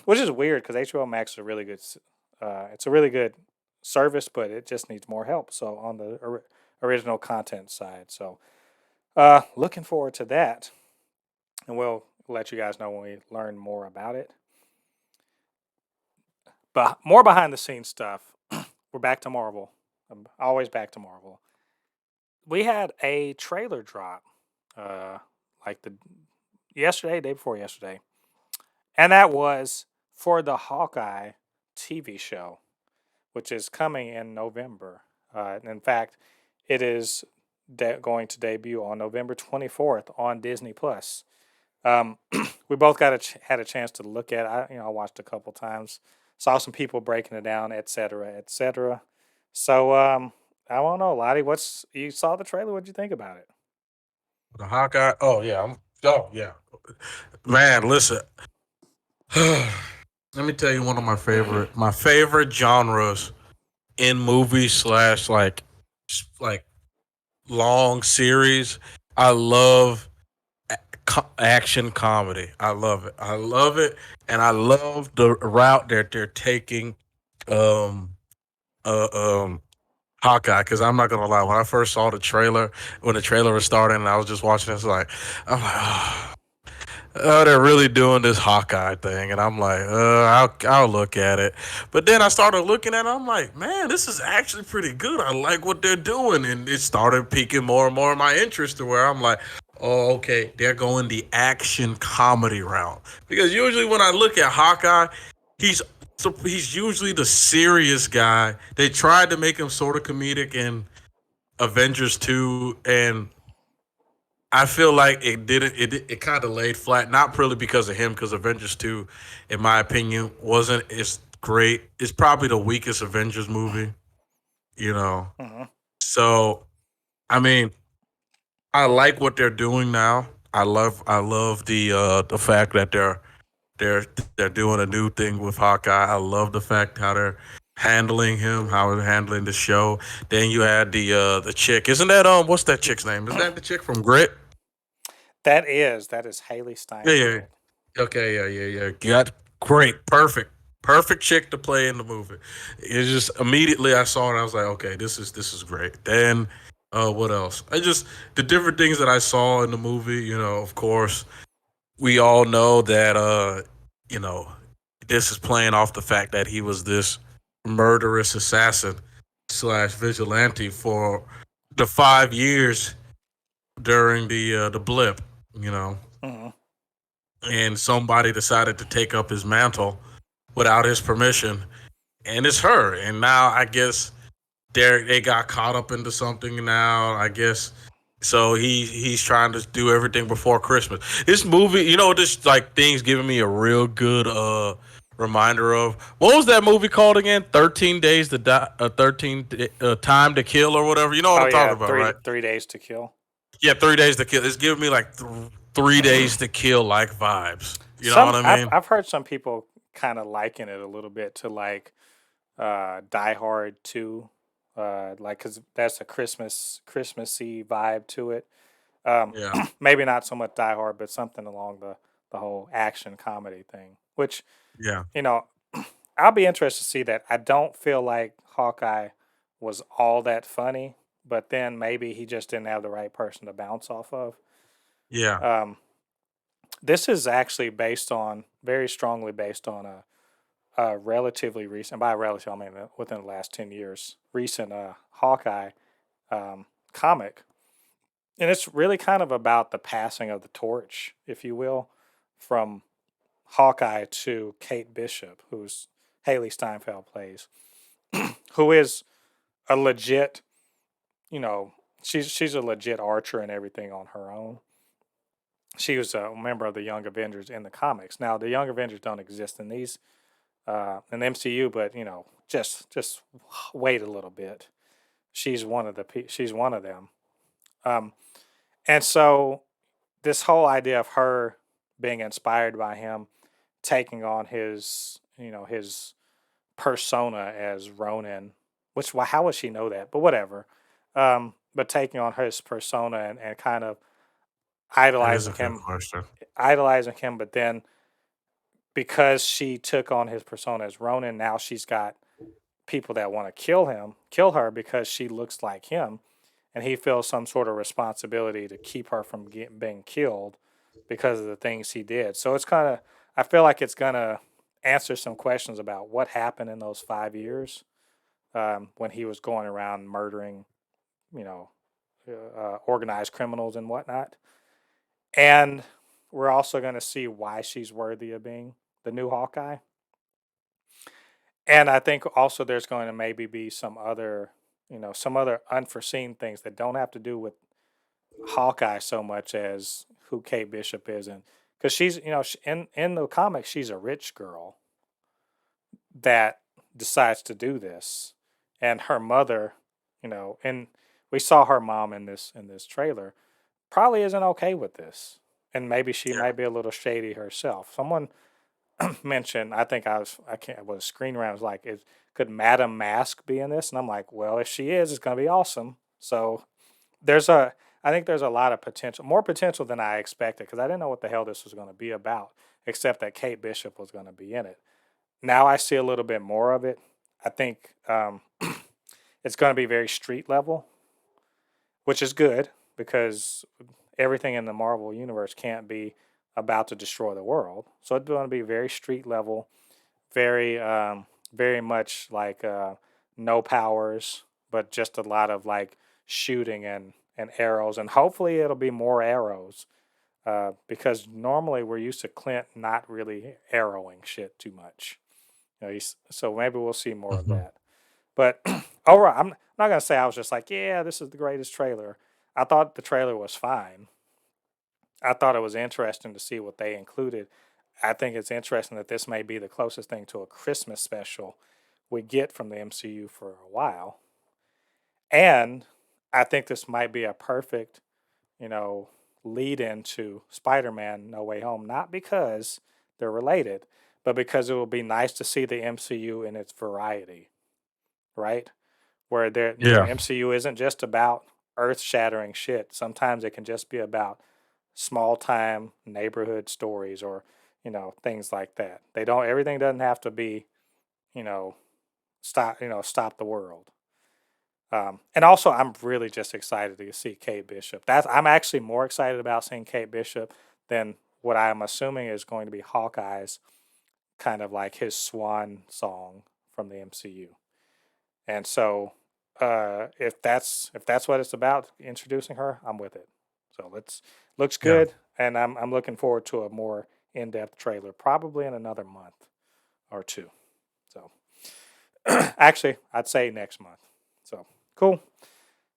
which is weird because HBO Max is a really good, it's a really good service, but it just needs more help. So on the original content side, so looking forward to that, and we'll let you guys know when we learn more about it. But more behind the scenes stuff. We're back to Marvel. I'm always back to Marvel. We had a trailer drop, uh, like the yesterday, day before yesterday, and that was for the Hawkeye TV show, which is coming in November. In fact, it is going to debut on November 24th on Disney Plus. Um, we both had a chance to look at it. I watched a couple times, saw some people breaking it down, etc., etc. So I don't know, Lottie. You saw the trailer? What'd you think about it? The Hawkeye. Oh yeah. Oh yeah. Man, listen. Let me tell you one of my favorite genres in movies slash like long series. I love action comedy. I love it. I love it, and I love the route that they're taking. Um, uh, um, Hawkeye. Because I'm not gonna lie, when I first saw the trailer, when the trailer was starting, and I was just watching this, I'm like, oh, they're really doing this Hawkeye thing, and I'm like, I'll look at it. But then I started looking at it, I'm like, man, this is actually pretty good. I like what they're doing, and it started piquing more and more of my interest to where I'm like, oh, okay, they're going the action comedy route. Because usually when I look at Hawkeye, he's he's usually the serious guy. They tried to make him sort of comedic in Avengers 2, and I feel like it didn't. It kind of laid flat, not purely because of him, because Avengers 2, in my opinion, wasn't as great. It's probably the weakest Avengers movie, you know. Hmm. So I mean, I like what they're doing now. I love the fact that they're they're doing a new thing with Hawkeye. I love the fact how they're handling him, how they're handling the show. Then you had the chick. Isn't that what's that chick's name? Is that the chick from Grit? That is Haley Yeah, yeah. Steinfeld. Okay, yeah. Got great, perfect chick to play in the movie. It's just immediately I saw it, I was like, okay, this is great. Then, what else? I just the different things that I saw in the movie. Of course, we all know that you know, this is playing off the fact that he was this murderous assassin slash vigilante for the 5 years during the blip. You know, Hmm. and somebody decided to take up his mantle without his permission, and it's her. And now I guess they got caught up into something now. I guess so. He's trying to do everything before Christmas. This movie, this like thing's giving me a real good reminder of what was that movie called again? 13 Days to Die, 13 Time to Kill or whatever. You know what Oh I'm yeah, talking about, right? 3 days to kill. Yeah, 3 Days to Kill. It's giving me like 3 Days to Kill like vibes. You know what Some I mean? I've heard some people kind of liken it a little bit to like Die Hard 2, like because that's a Christmassy vibe to it. Um, Yeah, maybe not so much Die Hard, but something along the whole action comedy thing. Which yeah, you know, I'll be interested to see that. I don't feel like Hawkeye was all that funny, but then maybe he just didn't have the right person to bounce off of. yeah. Um, this is actually very strongly based on a relatively recent, by relative I mean within the last 10 years, recent Hawkeye comic. and it's really kind of about the passing of the torch, if you will, from Hawkeye to Kate Bishop, who's Haley Steinfeld plays, who is a legit, you know, she's a legit archer and everything on her own. She was a member of the Young Avengers in the comics. Now the Young Avengers don't exist in the MCU, but just wait a little bit. She's one of them. Um, and so this whole idea of her being inspired by him, taking on his persona as Ronin, which how would she know that? But whatever. But taking on his persona and kind of That is a idolizing good him, question. but then because she took on his persona as Ronin, now she's got people that want to kill her because she looks like him, and he feels some sort of responsibility to keep her from being killed because of the things he did. So it's kind of, I feel like it's gonna answer some questions about what happened in those 5 years when he was going around murdering, you know, organized criminals and whatnot. And we're also going to see why she's worthy of being the new Hawkeye. And I think also there's going to maybe be some other unforeseen things that don't have to do with Hawkeye so much as who Kate Bishop is, and because she's, in the comics, she's a rich girl that decides to do this, and her mother, and we saw her mom in this trailer, probably isn't okay with this, and maybe she Yeah. might be a little shady herself. Someone mentioned, I can't, was screen around was like, could Madame Mask be in this? And I'm like, well, if she is, it's going to be awesome. So there's a, I think there's a lot of potential, more potential than I expected, because I didn't know what the hell this was going to be about, except that Kate Bishop was going to be in it. Now I see a little bit more of it. I think it's going to be very street level, which is good because everything in the Marvel universe can't be about to destroy the world. So it's going to be very street level, very very much like no powers, but just a lot of like shooting and arrows, and hopefully it'll be more arrows because normally we're used to Clint not really arrowing shit too much. So maybe we'll see more of Hmm. that. But overall, I'm not gonna say I was just like, yeah, this is the greatest trailer. I thought the trailer was fine. I thought it was interesting to see what they included. I think it's interesting that this may be the closest thing to a Christmas special we get from the MCU for a while. And I think this might be a perfect, you know, lead into Spider-Man No Way Home, not because they're related, but because it will be nice to see the MCU in its variety, right? Where the Yeah. MCU isn't just about earth-shattering shit. Sometimes it can just be about small time neighborhood stories or things like that. They don't Everything doesn't have to be, you know, stop the world. And also, I'm really just excited to see Kate Bishop. I'm actually more excited about seeing Kate Bishop than what I'm assuming is going to be Hawkeye's kind of like his swan song from the MCU. And so, if that's what it's about, introducing her, I'm with it. So let's looks Yeah. good, and I'm looking forward to a more in depth trailer, probably in another month or two. So actually, I'd say next month. So cool.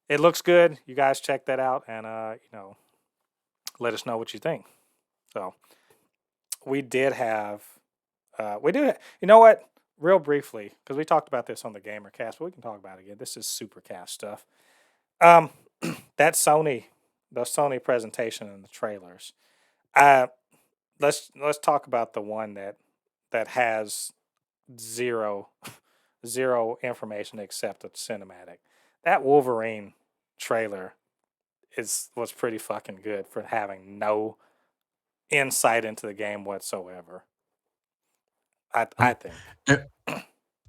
It looks good. You guys check that out, and let us know what you think. So we did have, you know what? Real briefly, because we talked about this on the GamerCast, but we can talk about it again. This is Supercast stuff. Um, that the Sony presentation and the trailers. Uh, let's talk about the one that has zero zero information except a cinematic. That Wolverine trailer was pretty fucking good for having no insight into the game whatsoever. I Um, think. eh,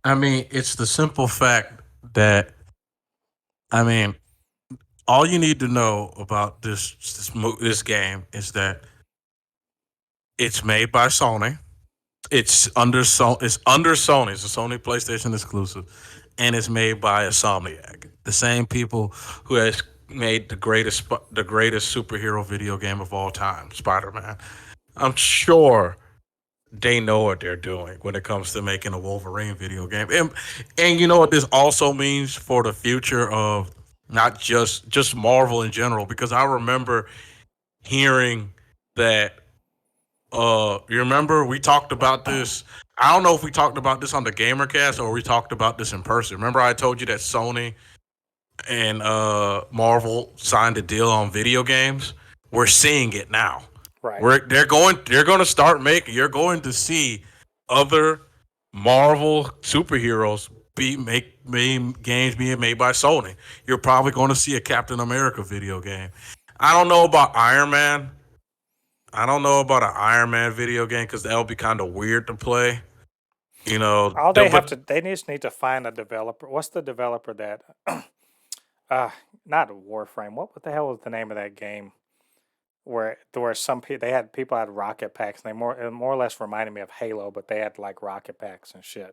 I mean, it's the simple fact that I mean, all you need to know about this game is that it's made by Sony. It's under Sony. It's a Sony PlayStation exclusive, and it's made by Insomniac, the same people who has made the greatest superhero video game of all time, Spider-Man. I'm sure they know what they're doing when it comes to making a Wolverine video game. And you know what this also means for the future of not just Marvel in general, because I remember hearing that you remember we talked about this. I don't know if we talked about this on the Gamercast or we talked about this in person. Remember I told you that Sony and Marvel signed a deal on video games? We're seeing it now. Right. They're going to start making. You're going to see other Marvel superheroes games being made by Sony. You're probably going to see a Captain America video game. I don't know about Iron Man. I don't know about an Iron Man video game because that would be kind of weird to play. You know, All they have but to, they just need to find a developer. What's the developer that, uh, not Warframe. What the hell was the name of that game? Where some people they had people had rocket packs and it more or less reminded me of Halo, but they had like rocket packs and shit.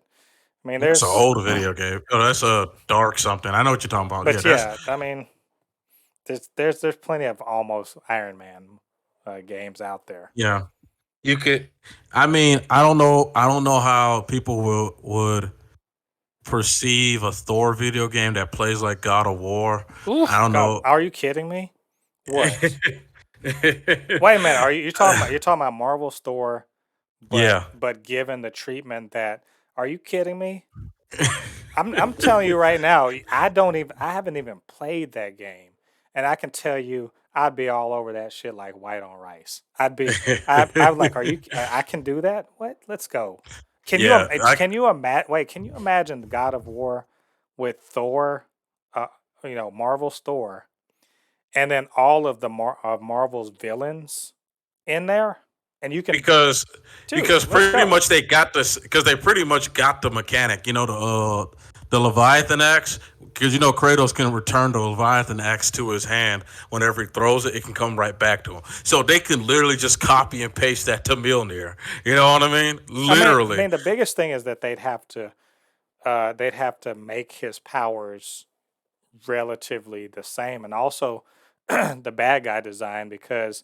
I mean, it's an there's, old video game. Oh, that's a dark something. I know what you're talking about. Yeah, but that's yeah, I mean, there's plenty of almost Iron Man games out there. yeah. You could. I mean, I don't know. I don't know how people would perceive a Thor video game that plays like God of War. I Oof, don't God, know. are you kidding me? What? Wait a minute. Are you talking about Marvel Store, Yeah. but given the treatment that are you kidding me? I'm telling you right now, I haven't even played that game, and I can tell you I'd be all over that shit like white on rice. I'm like, are you? I can do that. What? Let's go. Yeah. Can you imagine? Wait, can you imagine the God of War with Thor, uh, Marvel Store, and then all of of Marvel's villains in there, and you can, because dude, let's pretty go. much they got this because they pretty much got the mechanic. The Leviathan axe, because Kratos can return the Leviathan axe to his hand whenever he throws it. It can come right back to him. So they can literally just copy and paste that to Mjolnir. You know what I mean? I Literally. mean, the biggest thing is that they'd have to make his powers relatively the same, and also the bad guy design because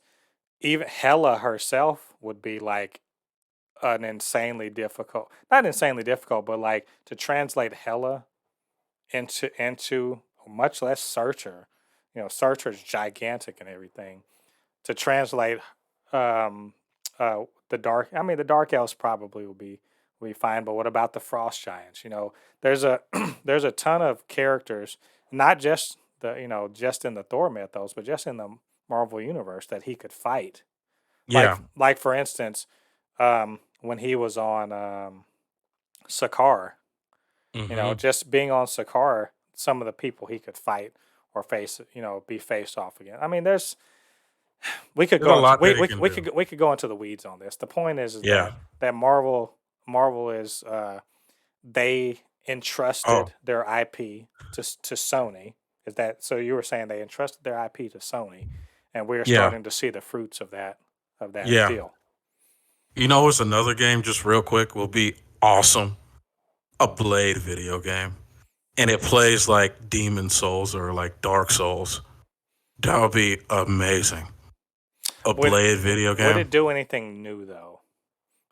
even Hela herself would be like an insanely difficult, not insanely difficult, but like to translate Hela into much less Searcher. Searcher's gigantic and everything. To translate the dark, I mean, the dark elves probably will be fine. But what about the frost giants? There's a there's a ton of characters, not just just in the Thor mythos, but just in the Marvel universe that he could fight. Yeah. Like for instance, when he was on Sakaar, Hmm. just being on Sakaar, some of the people he could fight or face, be faced off again. I mean, we could There's a go into lot that he can do. we could go into the weeds on this. The point is Yeah. that Marvel is they Oh, entrusted their IP to Sony. Is that so? You were saying they entrusted their IP to Sony, and we're yeah. starting to see the fruits of that Yeah. deal. It's another game, just real quick, will be awesome. A Blade video game. And it plays like Demon Souls or like Dark Souls. That would be amazing. A Would Blade video would game. it do anything new though?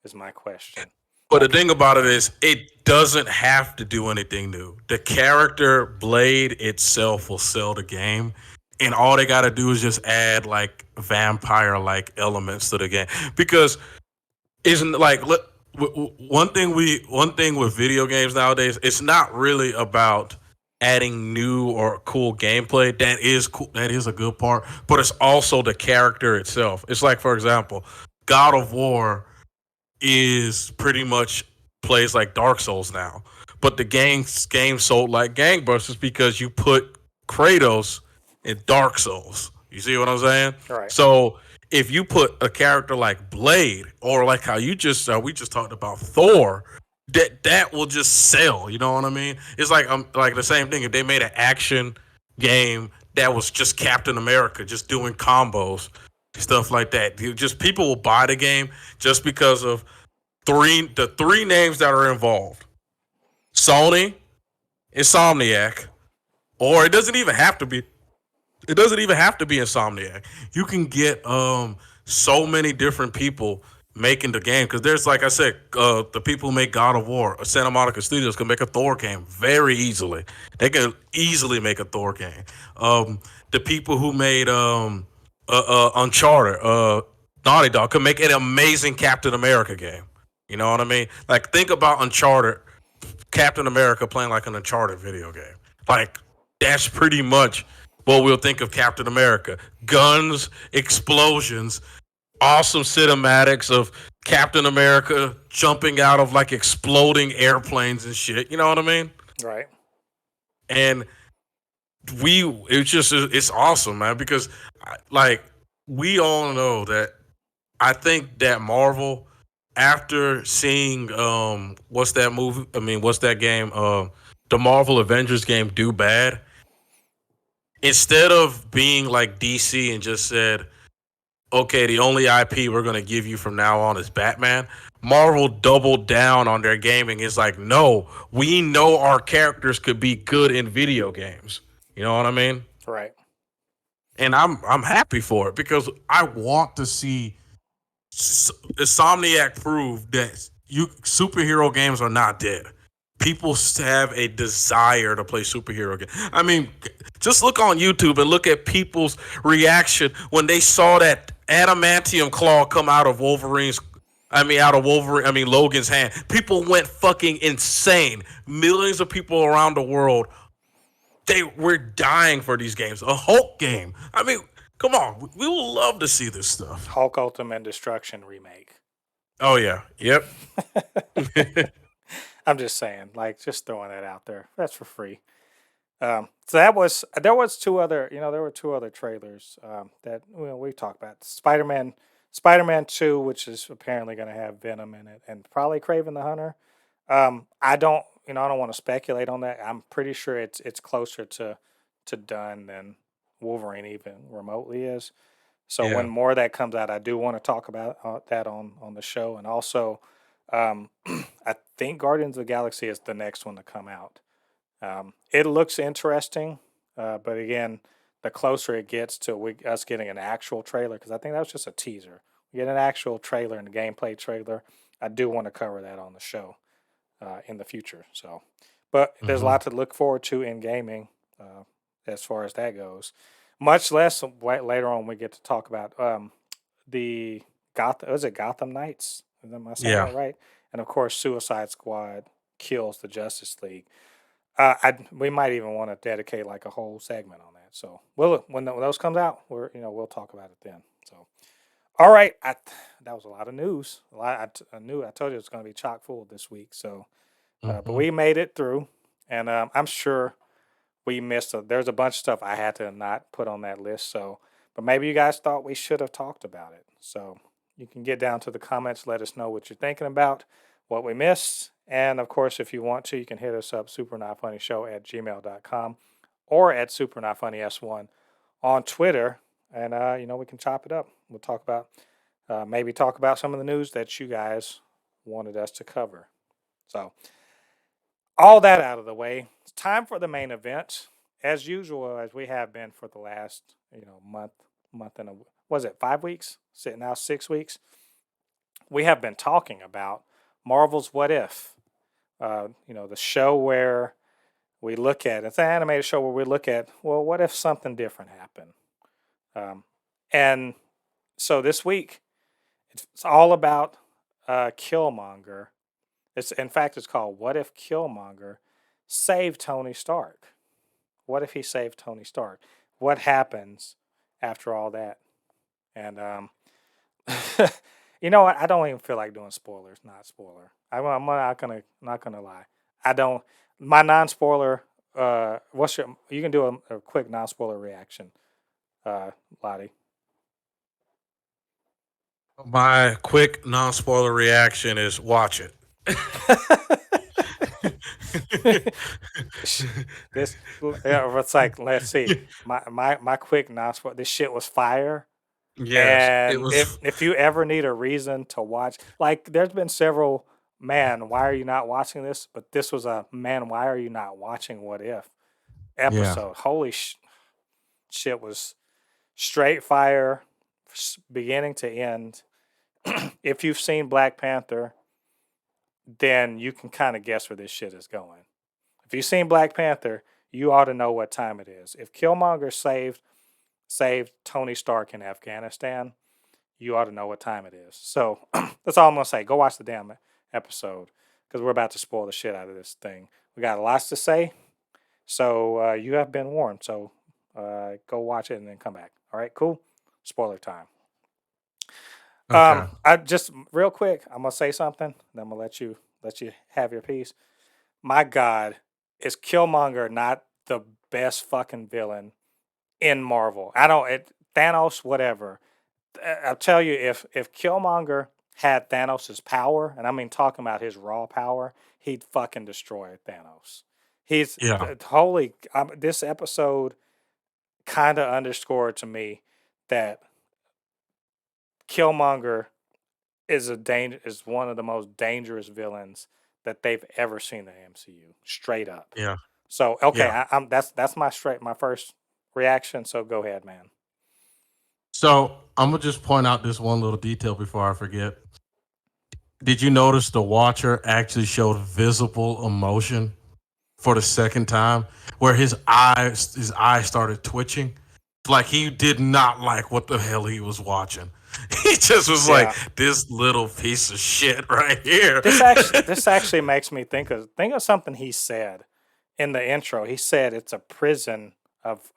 Is my question. But the Like, thing about it is, it doesn't have to do anything new. The character Blade itself will sell the game, and all they got to do is just add like vampire like elements to the game. Because isn't like one thing with video games nowadays, it's not really about adding new or cool gameplay. That is cool. That is a good part, but it's also the character itself. It's like, for example, God of War is pretty much plays like Dark Souls now. But the game sold like gangbusters because you put Kratos in Dark Souls. You see what I'm saying? all right. So if you put a character like Blade or like how you just we just talked about Thor, that will just sell. You know what I mean? It's like the same thing. If they made an action game that was just Captain America, just doing combos, stuff like that. Just people will buy the game just because of the three names that are involved: Sony, Insomniac, or it doesn't even have to be It doesn't even have to be Insomniac. You can get so many different people making the game because there's like I said, the people who make God of War, Santa Monica Studios can make a Thor game very easily. They can easily make a Thor game. The people who made Uncharted, Naughty Dog, can make an amazing Captain America game. You know what I mean? Like think about Uncharted, Captain America playing like an Uncharted video game. Like that's pretty much what we'll think of Captain America. Guns, explosions, awesome cinematics of Captain America jumping out of like exploding airplanes and shit. You know what I mean? Right. And it's awesome, man, because like we all know that I think that Marvel, after seeing what's that movie? I mean, what's that game? The Marvel Avengers game do bad. Instead of being like DC and just said, okay, the only IP we're gonna give you from now on is Batman. Marvel doubled down on their gaming. It's like, no, we know our characters could be good in video games. You know what I mean? Right. And I'm happy for it because I want to see Insomniac prove that superhero games are not dead. People have a desire to play superhero games. I mean, just look on YouTube and look at people's reaction when they saw that adamantium claw come out of Wolverine's. I mean, Logan's hand. People went fucking insane. Millions of people around the world, they were dying for these games. A Hulk game. I mean, come on. We will love to see this stuff. Hulk Ultimate Destruction remake. Oh, yeah. Yep. I'm just saying, like, just throwing that out there. That's for free. So there was two other, there were two other trailers that we talked about. Spider-Man 2, which is apparently going to have Venom in it, and probably Kraven the Hunter. I don't want to speculate on that. I'm pretty sure it's closer to done than Wolverine even remotely is. So when Yeah. more of that comes out, I do want to talk about that on the show, and also um, I think Guardians of the Galaxy is the next one to come out. It looks interesting, but again, the closer it gets to us getting an actual trailer, because I think that was just a teaser. We get an actual trailer and a gameplay trailer. I do want to cover that on the show in the future. So, but there's a Hmm. lot to look forward to in gaming as far as that goes. Much less later on, we get to talk about the Gotham. Was it Gotham Knights? Am I saying Yeah. that right? And of course, Suicide Squad kills the Justice League. We might even want to dedicate like a whole segment on that. So when those comes out, we'll talk about it then. So all right, that was a lot of news. A lot. I told you it was going to be chock full this week. So, but Hmm. we made it through, and I'm sure we missed. There's a bunch of stuff I had to not put on that list. So, but maybe you guys thought we should have talked about it. So you can get down to the comments. Let us know what you're thinking about, what we missed, and of course, if you want to, you can hit us up supernotfunnyshow@gmail.com or at supernotfunnys1 on Twitter, and we can chop it up. We'll talk about maybe talk about some of the news that you guys wanted us to cover. So all that out of the way, it's time for the main event. As usual, as we have been for the last month and was it 5 weeks? Sitting now 6 weeks. We have been talking about Marvel's What If. The show where we look at it's an animated show where we look at, well, what if something different happened? Um, and so this week it's all about Killmonger. It's called What If Killmonger Saved Tony Stark? What if he saved Tony Stark? What happens after all that? And you know what? I don't even feel like doing spoilers. Not spoiler. I'm not gonna lie. I don't. My non-spoiler. What's your? You can do a quick non-spoiler reaction, Lottie. My quick non spoiler reaction is watch it. this yeah, it's like let's see. My quick non-spoiler. This shit was fire. Yes, it And was. if you ever need a reason to watch, like there's been several, man, why are you not watching this? But this was a man, why are you not watching What If Yeah. episode? Holy sh! shit was straight fire, beginning to end. If you've seen Black Panther, then you can kind of guess where this shit is going. If you've seen Black Panther, you ought to know what time it is. If Killmonger saved Tony Stark in Afghanistan, you ought to know what time it is. So that's all I'm gonna say. Go watch the damn episode because we're about to spoil the shit out of this thing. We got lots to say, so you have been warned. So go watch it and then come back. All right, cool. Spoiler time. Okay. I just real quick, I'm gonna say something. Then I'm gonna let you have your piece. My God, is Killmonger not the best fucking villain in Marvel? I don't. Thanos, whatever. I'll tell you, if Killmonger had Thanos' power, and I mean talking about his raw power, he'd fucking destroy Thanos. He's Yeah. holy. This episode kind of underscored to me that Killmonger is one of the most dangerous villains that they've ever seen in the MCU. Straight up. Yeah. So okay, Yeah. I'm that's my first reaction. So go ahead, man. So I'm gonna just point out this one little detail before I forget. Did you notice the Watcher actually showed visible emotion for the second time, where his eyes started twitching, like he did not like what the hell he was watching. He just was like, Yeah. "This little piece of shit right here." This actually makes me think of something he said in the intro. He said it's a prison of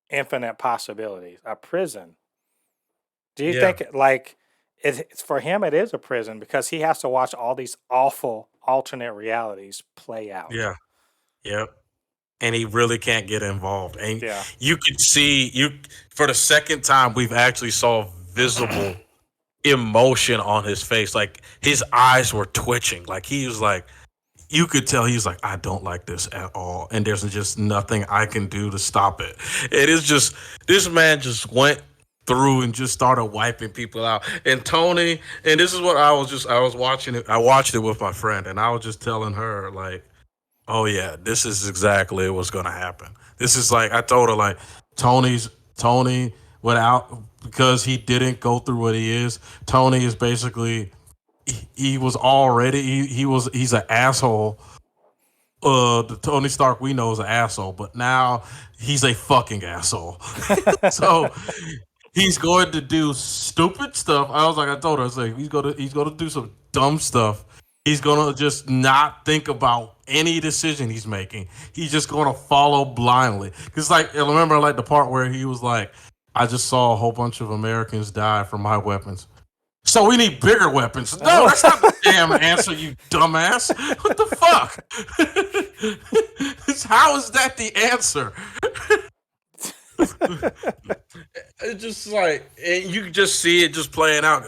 infinite possibilities. A prison. Do you Yeah. think it's for him? It is a prison because he has to watch all these awful alternate realities play out. Yeah. Yep. And he really can't get involved. And Yeah. you could see you for the second time we've actually saw visible emotion on his face. Like his eyes were twitching. Like he was like you could tell he's like, I don't like this at all. And there's just nothing I can do to stop it. It is just this man just went through and just started wiping people out. And Tony, and this is what I was watching it. I watched it with my friend and I was just telling her like, oh yeah, this is exactly what's gonna happen. This is like I told her like Tony without because he didn't go through what he is. Tony is basically he was already he's an asshole. The Tony Stark we know is an asshole, but now he's a fucking asshole. So he's going to do stupid stuff. I told her, I was like, he's gonna do some dumb stuff. He's gonna just not think about any decision he's making. He's just gonna follow blindly. Cause like, I remember like the part where he was like, I just saw a whole bunch of Americans die from my weapons. So we need bigger weapons. No, that's not the damn answer, you dumbass. What the fuck? How is that the answer? it's just like and you can just see it just playing out.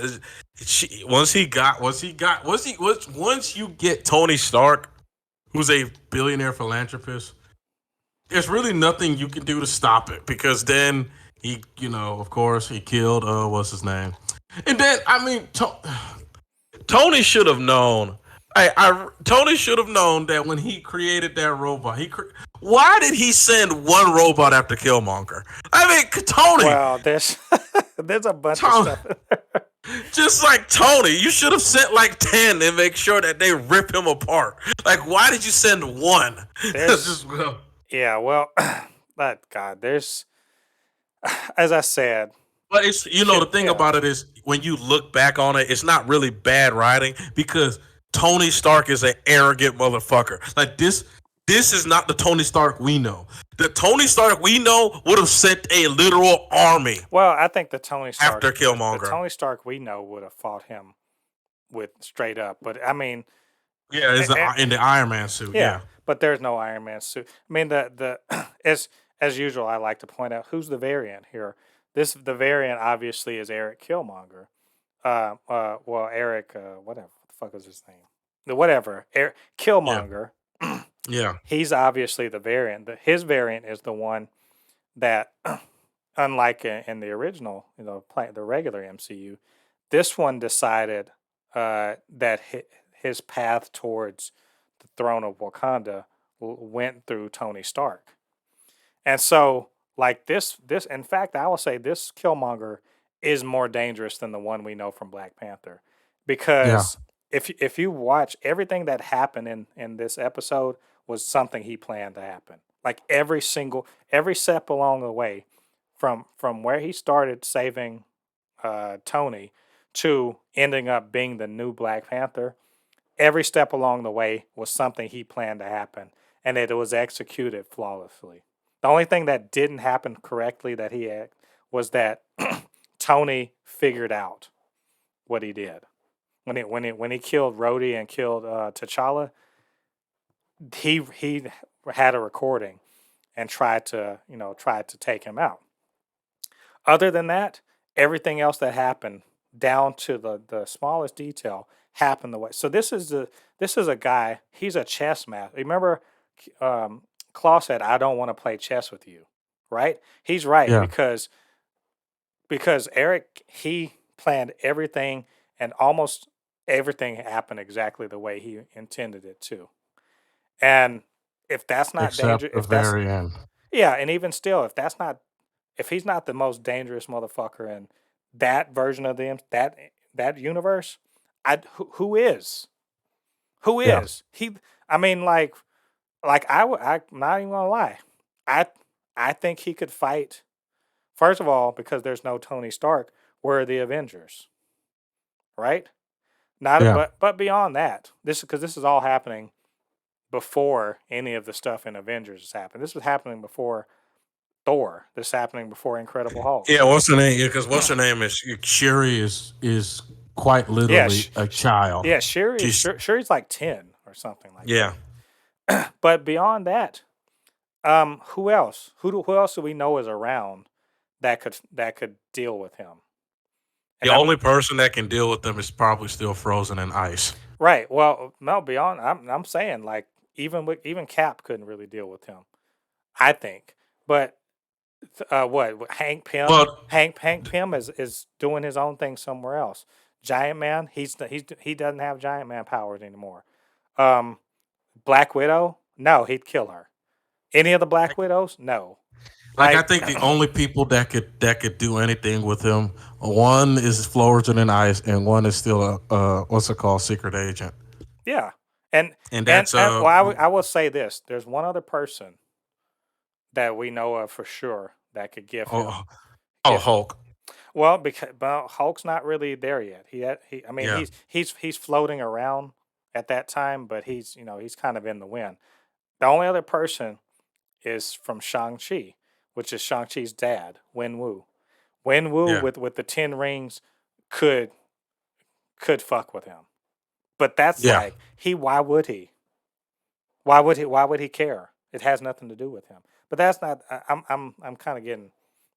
Once you get Tony Stark, who's a billionaire philanthropist, there's really nothing you can do to stop it because then he, of course, he killed what's his name, and then I mean, Tony should have known. Tony should have known that when he created that robot, why did he send one robot after Killmonger? I mean, Tony. Well, there's there's a bunch Tony. of stuff. Just like Tony, you should have sent like 10 and make sure that they rip him apart. Like, why did you send one? Yeah, well, but God, there's as I said. But it's the thing about it is when you look back on it, it's not really bad writing because Tony Stark is an arrogant motherfucker. Like this is not the Tony Stark we know. The Tony Stark we know would have sent a literal army. Well, I think the Tony Stark after Killmonger. the Tony Stark we know would have fought him with straight up. But I mean, yeah, it's in the Iron Man suit. Yeah, but there's no Iron Man suit. I mean, the as usual, I like to point out who's the variant here. The variant obviously is Eric Killmonger. Well, Eric, whatever the fuck is his name? Whatever, Eric Killmonger. Yeah. He's obviously the variant. His variant is the one that, unlike in the original, the regular MCU, this one decided that his path towards the throne of Wakanda went through Tony Stark. And so, Like this. In fact, I will say this Killmonger is more dangerous than the one we know from Black Panther, Yeah. because if you watch everything that happened in this episode was something he planned to happen. Like every step along the way, from where he started saving Tony to ending up being the new Black Panther, every step along the way was something he planned to happen, and it was executed flawlessly. The only thing that didn't happen correctly that he had was that Tony figured out what he did when he killed Rhodey and killed T'Challa. He had a recording and tried to take him out. Other than that, everything else that happened, down to the smallest detail, happened the way. So this is a guy. He's a chess master. Remember, Claw said, "I don't want to play chess with you." Right? He's right, Yeah. because Eric, he planned everything, and almost everything happened exactly the way he intended it to. And if that's not Except danger, the if that's very end. yeah, and even still, if he's not the most dangerous motherfucker in that version of them, that universe, who is? Who Yeah. is? He I mean, I'm not even gonna lie. I I think he could fight. First of all, because there's no Tony Stark, where are the Avengers? Right? Not Yeah. but beyond that, this is all happening before any of the stuff in Avengers has happened. This was happening before Thor. This is happening before Incredible Hulk. Yeah, what's her name? Yeah, because what's her name is Shuri is quite Yeah, literally a child. yeah. She's Shuri's like 10 or something like yeah. that. But beyond that, who else? Who else do we know is around that could deal with him? The And I'm only person that can deal with them is probably still frozen in ice. right. Well, no, beyond. I'm saying, like, even Cap couldn't really deal with him. I think, but what Hank Pym? Well, Hank Pym is doing his own thing somewhere else. Giant Man, he doesn't have Giant Man powers anymore. Um, Black Widow, no, he'd kill her. Any of the Black Widows, no. I Like, think the only people that could do anything with him, one is frozen in ice, and one is still a what's it called, secret agent. yeah, and and and that's and well, I will say this: there's one other person that we know of for sure that could give him Oh, oh, give. Hulk. Well, because Hulk's not really there yet. I mean, yeah. he's floating around at that time, but he's kind of in the wind. The only other person is from Shang-Chi, which is Shang-Chi's dad, Wen-Wu. Wen-Wu Yeah. with the 10 rings could fuck with him. But that's Yeah. like why would he? Why would he care? It has nothing to do with him. But that's not I'm kind of getting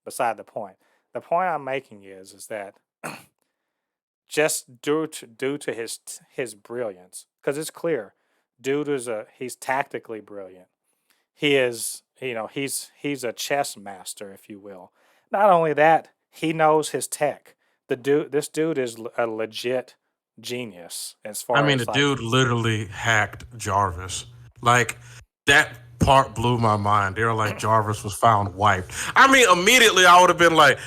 beside the point. The point I'm making is that just due to his brilliance, because it's clear, dude he's tactically brilliant. He's a chess master, if you will. Not only that, he knows his tech. This dude is a legit genius as I far mean, the as like, dude literally hacked Jarvis. Like that part blew my mind. They were like, Jarvis was found wiped. I mean, immediately I would have been like,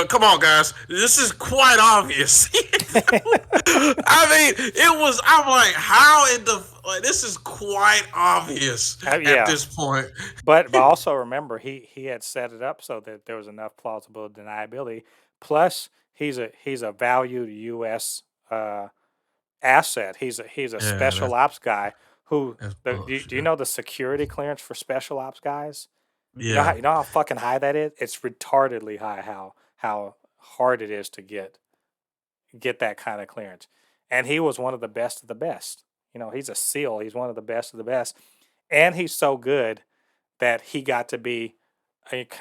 "Come on, guys, this is quite obvious." I mean, it was. I'm like, how in the this is quite obvious at yeah. this point. But also remember, he had set it up so that there was enough plausible deniability. Plus, he's a valued U.S. Asset. He's a Yeah, special ops guy who that's do you bullshit. know the security clearance for special ops guys? Yeah, You know how fucking high that is? It's retardedly high how hard it is to get that kind of clearance. And he was one of the best of the best. He's a SEAL. He's one of the best of the best. And he's so good that he got to be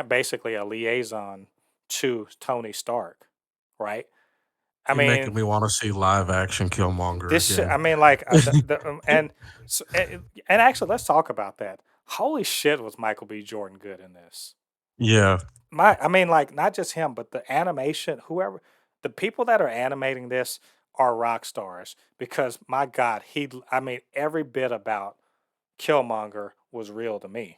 basically a liaison to Tony Stark, right? I you're making mean, me want to see live action Killmonger I again. mean, like, and actually, let's talk about that. Holy shit, was Michael B. Jordan good in this? Yeah, I mean, like, not just him, but the animation, the people that are animating this are rock stars, because my God, I mean, every bit about Killmonger was real to me.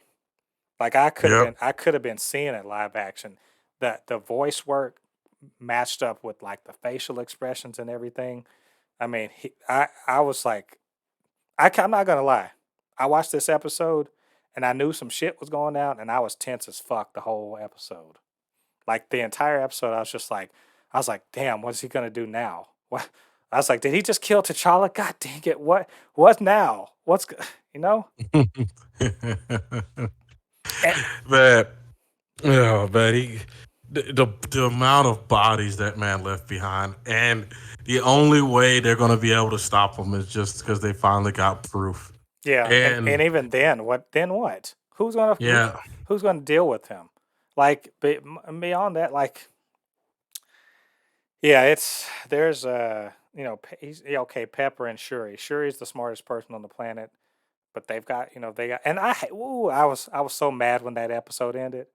Like Yep. I could have been seeing it live action. The voice work matched up with like the facial expressions and everything. I mean, I was like, I'm not gonna lie. I watched this episode and I knew some shit was going down, and I was tense as fuck the whole episode. Like the entire episode, I was like, damn, what's he gonna do now? What? I was like, did he just kill T'Challa? God dang it! What now? You know? And Man, yeah, man, the amount of bodies that man left behind, and the only way they're gonna be able to stop him is just because they finally got proof. yeah, and And even then, what? yeah, Who's gonna deal with him? Like, beyond that, like, yeah, it's there's he's yeah, okay, Pepper and Shuri. Shuri's the smartest person on the planet, but they've got they got and ooh, I was so mad when that episode ended.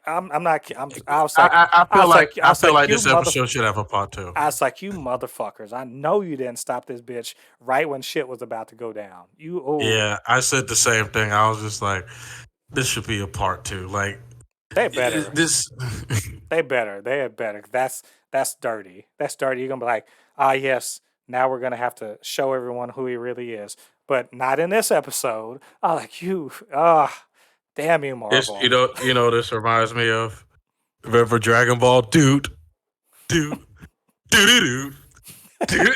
I'm not I I was feel like like this episode should have a part two. I was like, you motherfuckers! I know you didn't stop this bitch right when shit was about to go down. You oh, Yeah, I said the same thing. I was just like, this should be a part two. Like they better, this. they had better. That's dirty. That's dirty. You're gonna be like, ah, yes. Now we're gonna have to show everyone who he really is, but not in this episode. I like you. Ah, damn you, This Marvel. this reminds me of remember Dragon Ball, dude, dude, dude, dude.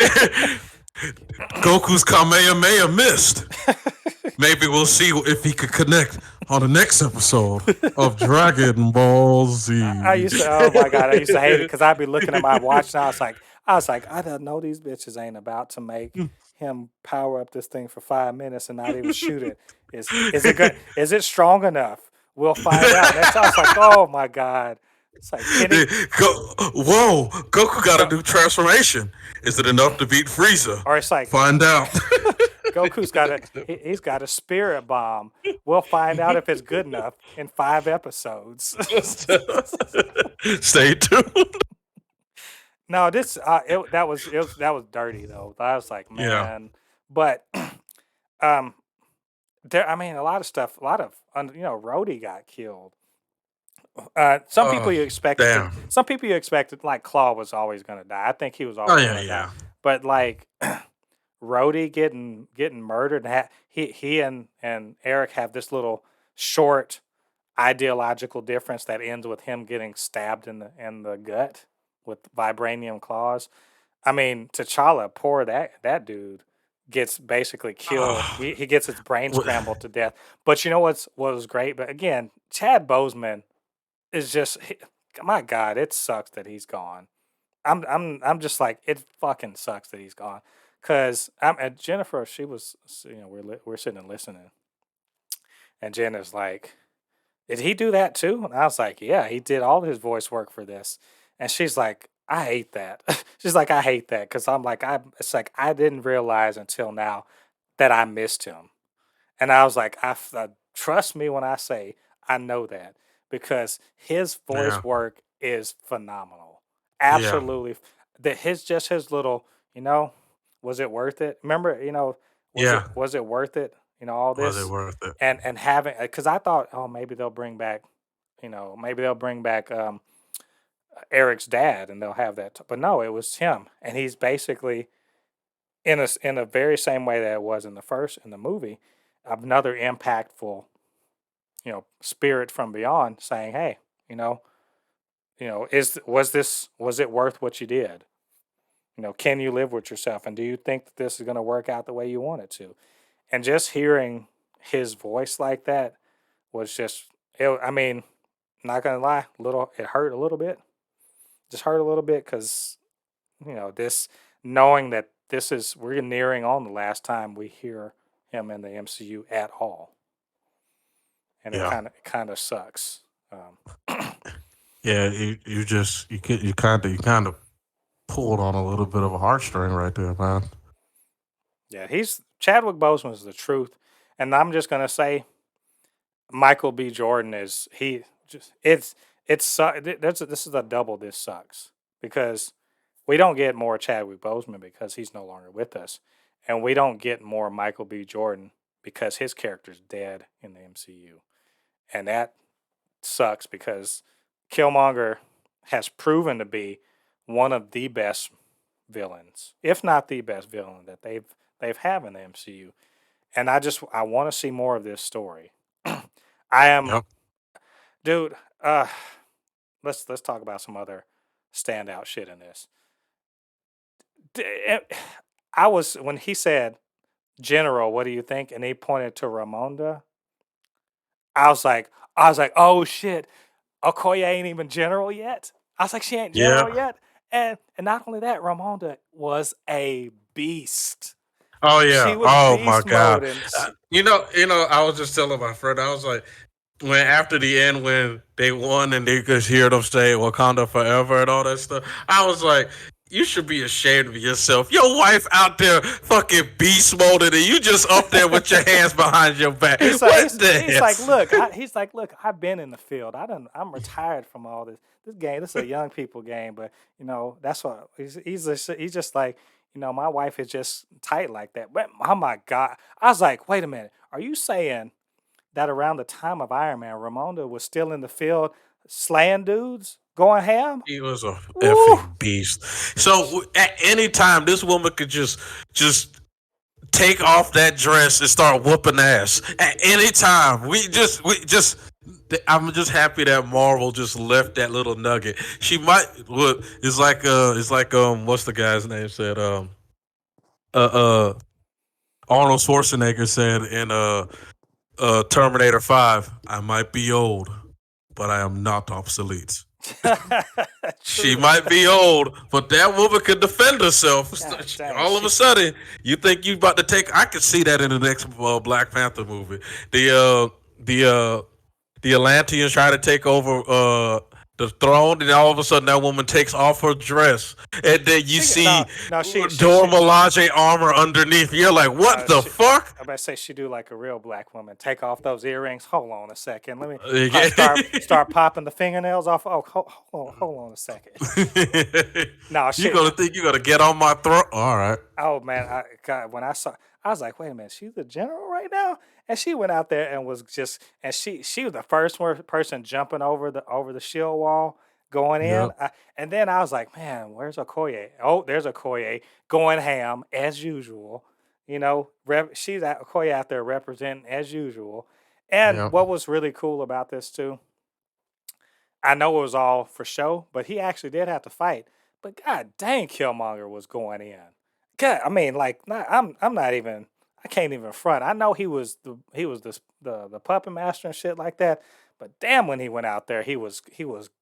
Goku's Kamehameha missed. Maybe we'll see if he could connect on the next episode of Dragon Ball Z. I used to, oh my god, I used to hate it because I'd be looking at my watch and I was like, I don't know, these bitches ain't about to make him power up this thing for 5 minutes and not even shoot it. Is it good? Is it strong enough? We'll find out. Next time, I was like, oh my god, it's like Kenny Whoa, Goku got a new transformation. Is it enough to beat Frieza? or it's like Find out. Goku's got he's got a spirit bomb. We'll find out if it's good enough in 5 episodes. Stay tuned. No, this that was dirty though. I was like, Yeah. man, but um, there. I mean, a lot of stuff. A lot of Rhodey got killed. Some people Oh, you expected. damn. Some people you expected like Claw was always gonna die. I think he was Oh always yeah, gonna die. yeah. But like Rhodey getting murdered. And he and Eric have this little short ideological difference that ends with him getting stabbed in the gut with vibranium claws. I mean, T'Challa, poor that dude gets basically killed. Oh, He gets his brain what- scrambled to death. But you know what was great? But again, Chad Boseman is just my God. It sucks that he's gone. I'm just like it fucking sucks that he's gone. Cause I'm and Jennifer, she was we're sitting and listening, and Jenna's like, did he do that too? And I was like, yeah, he did all his voice work for this. And she's like, I hate that. She's like, I hate that because I'm like, it's like I didn't realize until now that I missed him. And I was like, trust me when I say I know that because his yeah, voice work is phenomenal. yeah, Absolutely, that his little, you know, was it worth it? Remember, yeah. was it worth it? All Was it this worth it? and having because I thought, oh, maybe they'll bring back, maybe they'll bring back Eric's dad and they'll have that, but no, it was him, and he's basically in a very same way that it was in the movie, another impactful, spirit from beyond saying, hey, you know, was it worth what you did? Can you live with yourself, and do you think that this is going to work out the way you want it to? And just hearing his voice like that was just, I mean, not gonna lie, it hurt a little bit. Just hurt a little bit because this knowing that we're nearing on the last time we hear him in the MCU at all, and it Yeah, kind of sucks. Um, yeah. You kind of pulled on a little bit of a heartstring right there, man. yeah, he's Chadwick Boseman is the truth, and I'm just gonna say Michael B. Jordan is he just this is a double. This sucks because we don't get more Chadwick Boseman because he's no longer with us, and we don't get more Michael B. Jordan because his character's dead in the MCU. and that sucks because Killmonger has proven to be one of the best villains, if not the best villain that they've had in the MCU. And I want to see more of this story. I am, Yep. dude. Let's talk about some other standout shit in this. I was when he said, "General, what do you think?" and he pointed to Ramonda. I was like, oh shit, Okoye ain't even general yet. I was like, she ain't general Yeah. yet, and not only that, Ramonda was a beast. Oh She yeah. was Oh my beast God. mode, and I was just telling my friend, I was like, when after the end, when they won and they could hear them say Wakanda forever and all that stuff, I was like, you should be ashamed of yourself. Your wife out there fucking beast moded and you just up there with your hands behind your back. he's like, What he's, the he's hell? like, look, I've been in the field. I'm retired from all this. This game, this is a young people game, but that's what he's just like, my wife is just tight like that. But oh my god, I was like, wait a minute, are you saying that around the time of Iron Man, Ramonda was still in the field slaying dudes, going ham? He was a Woo! effing beast. So at any time, this woman could just take off that dress and start whooping ass at any time. I'm just happy that Marvel just left that little nugget. She might. Look, it's like what's the guy's name said uh uh Arnold Schwarzenegger said in Terminator 5. I might be old, but I am not obsolete. She True. might be old, but that woman could defend herself. God dang, All of a she. sudden, you think you about to take? I could see that in the next Black Panther movie. The Atlanteans try to take over the throne, and all of a sudden that woman takes off her dress, and then you see No, no, Dora Milaje armor underneath. You're like, what the she. fuck? I about to say she do like a real black woman. Take off those earrings. Hold on a second. Let me Yeah. start popping the fingernails off. Oh, hold on a second. No, You she. gonna think you gonna get on my throat? All right. Oh man, God, when I was like, wait a minute, she's the general right now, and she went out there and was just, and she was the first person jumping over the shield wall going in, Yep. and then I was like, man, where's Okoye? Oh, there's Okoye going ham as usual. She's at Okoye out there representing as usual. And Yep. what was really cool about this too, I know it was all for show, but he actually did have to fight. But god dang, Killmonger was going in. God, I mean, like, I'm not even. I can't even front. I know he was the puppet master and shit like that. But damn, when he went out there, he was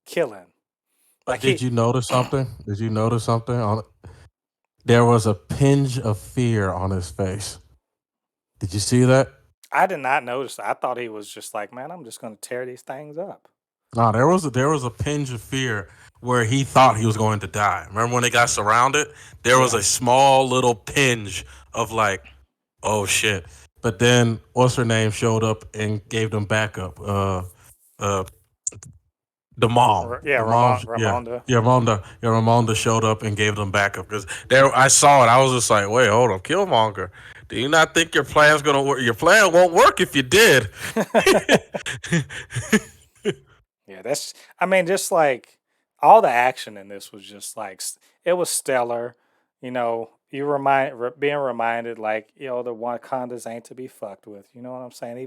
killing. Like But did he, you notice something? Did you notice something? There was a pinch of fear on his face. Did you see that? I did not notice. I thought he was just like, man, I'm just gonna tear these things up. No, there was a pinch of fear where he thought he was going to die. Remember when they got surrounded? There was Yeah. a small little pinch of like, oh shit. But then what's her name showed up and gave them backup. Uh, the mom, Yeah, the mom, yeah, Ramonda. Ramonda showed up and gave them backup because there. I saw it. I was just like, wait, hold on, Killmonger. Do you not think your plan's gonna work? Your plan won't work if you did. Yeah, I mean, just like all the action in this was just like it was stellar. Being reminded like the Wakandas ain't to be fucked with. You know what I'm saying?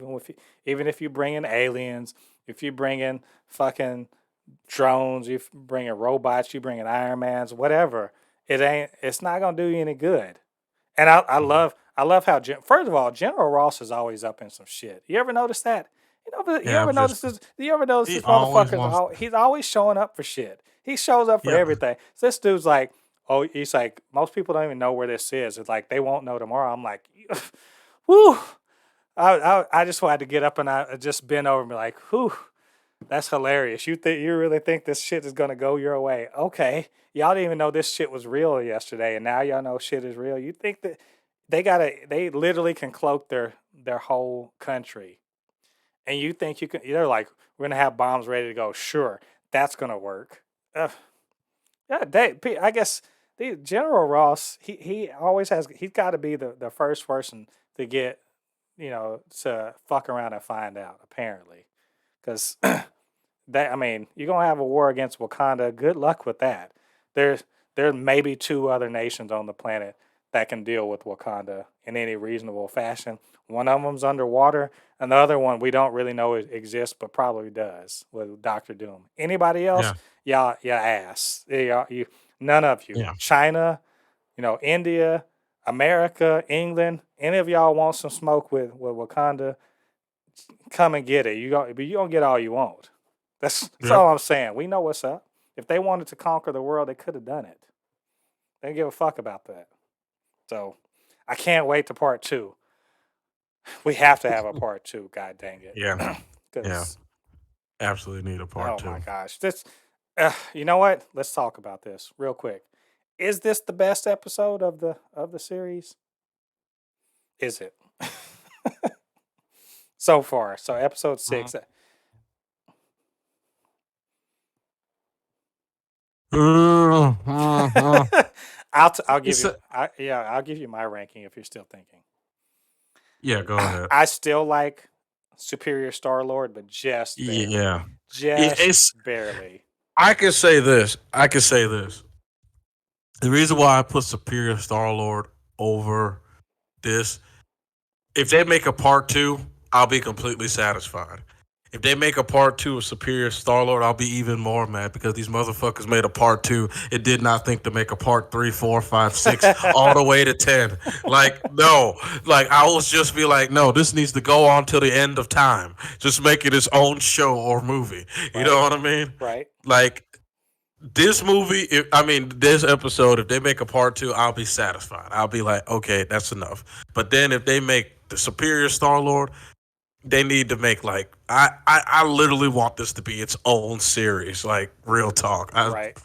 Even if you bring in aliens, if you bring in fucking drones, you bring in robots, you bring in Iron Mans, whatever, it's not gonna do you any good. And I love how first of all, General Ross is always up in some shit. You ever notice that? You Yeah, ever I'm notice just. this? Do you ever notice He this always motherfucker's wants. he's always showing up for shit. He shows up for Yeah, everything. So this dude's like, oh, he's like, most people don't even know where this is. It's like they won't know tomorrow. I'm like, whoo. I just wanted to get up and I just bend over and be like, whew, that's hilarious. You really think this shit is gonna go your way? Okay, y'all didn't even know this shit was real yesterday, and now y'all know shit is real. You think that they literally can cloak their whole country, and you think you can? They're like, we're gonna have bombs ready to go. Sure, that's gonna work. Yeah, I guess the General Ross, he always has. He's got to be the first person to get to fuck around and find out. Apparently, because that I mean, you're gonna have a war against Wakanda. Good luck with that. There's there may be two other nations on the planet that can deal with Wakanda in any reasonable fashion. One of them's underwater, and the other one we don't really know it exists, but probably does with Doctor Doom. Anybody else? Yeah. Y'all ass. You none of you. Yeah. China, India, America, England. Any of y'all want some smoke with Wakanda? Come and get it. But you gonna get all you want. That's Yep. all I'm saying. We know what's up. If they wanted to conquer the world, they could have done it. They didn't give a fuck about that. So I can't wait to part two. We have to have a part two. God dang it. Yeah. Yeah. Because Absolutely need a part oh my two. gosh, this. You know what? Let's talk about this real quick. Is this the best episode of the series? Is it so far? So episode Mhm. 6. Mhm. I'll give It's you a, I'll give you my ranking if you're still thinking. yeah, go ahead. I still like Superior Star Lord, but just barely, Yeah. just It's barely. I can say this. I can say this. The reason why I put Superior Star Lord over this, if they make a part two, I'll be completely satisfied. If they make a part two of Superior Star Lord, I'll be even more mad because these motherfuckers made a part two and did not think to make a part 3, 4, 5, 6, all the way to 10. Like, no. Like, I will just be like, no, this needs to go on till the end of time. Just make it its own show or movie. You know Right, what I mean? right, Like, this movie, this episode, if they make a part two, I'll be satisfied. I'll be like, okay, that's enough. But then if they make the Superior Star Lord, they need to make like I literally want this to be its own series. Like real talk, I right.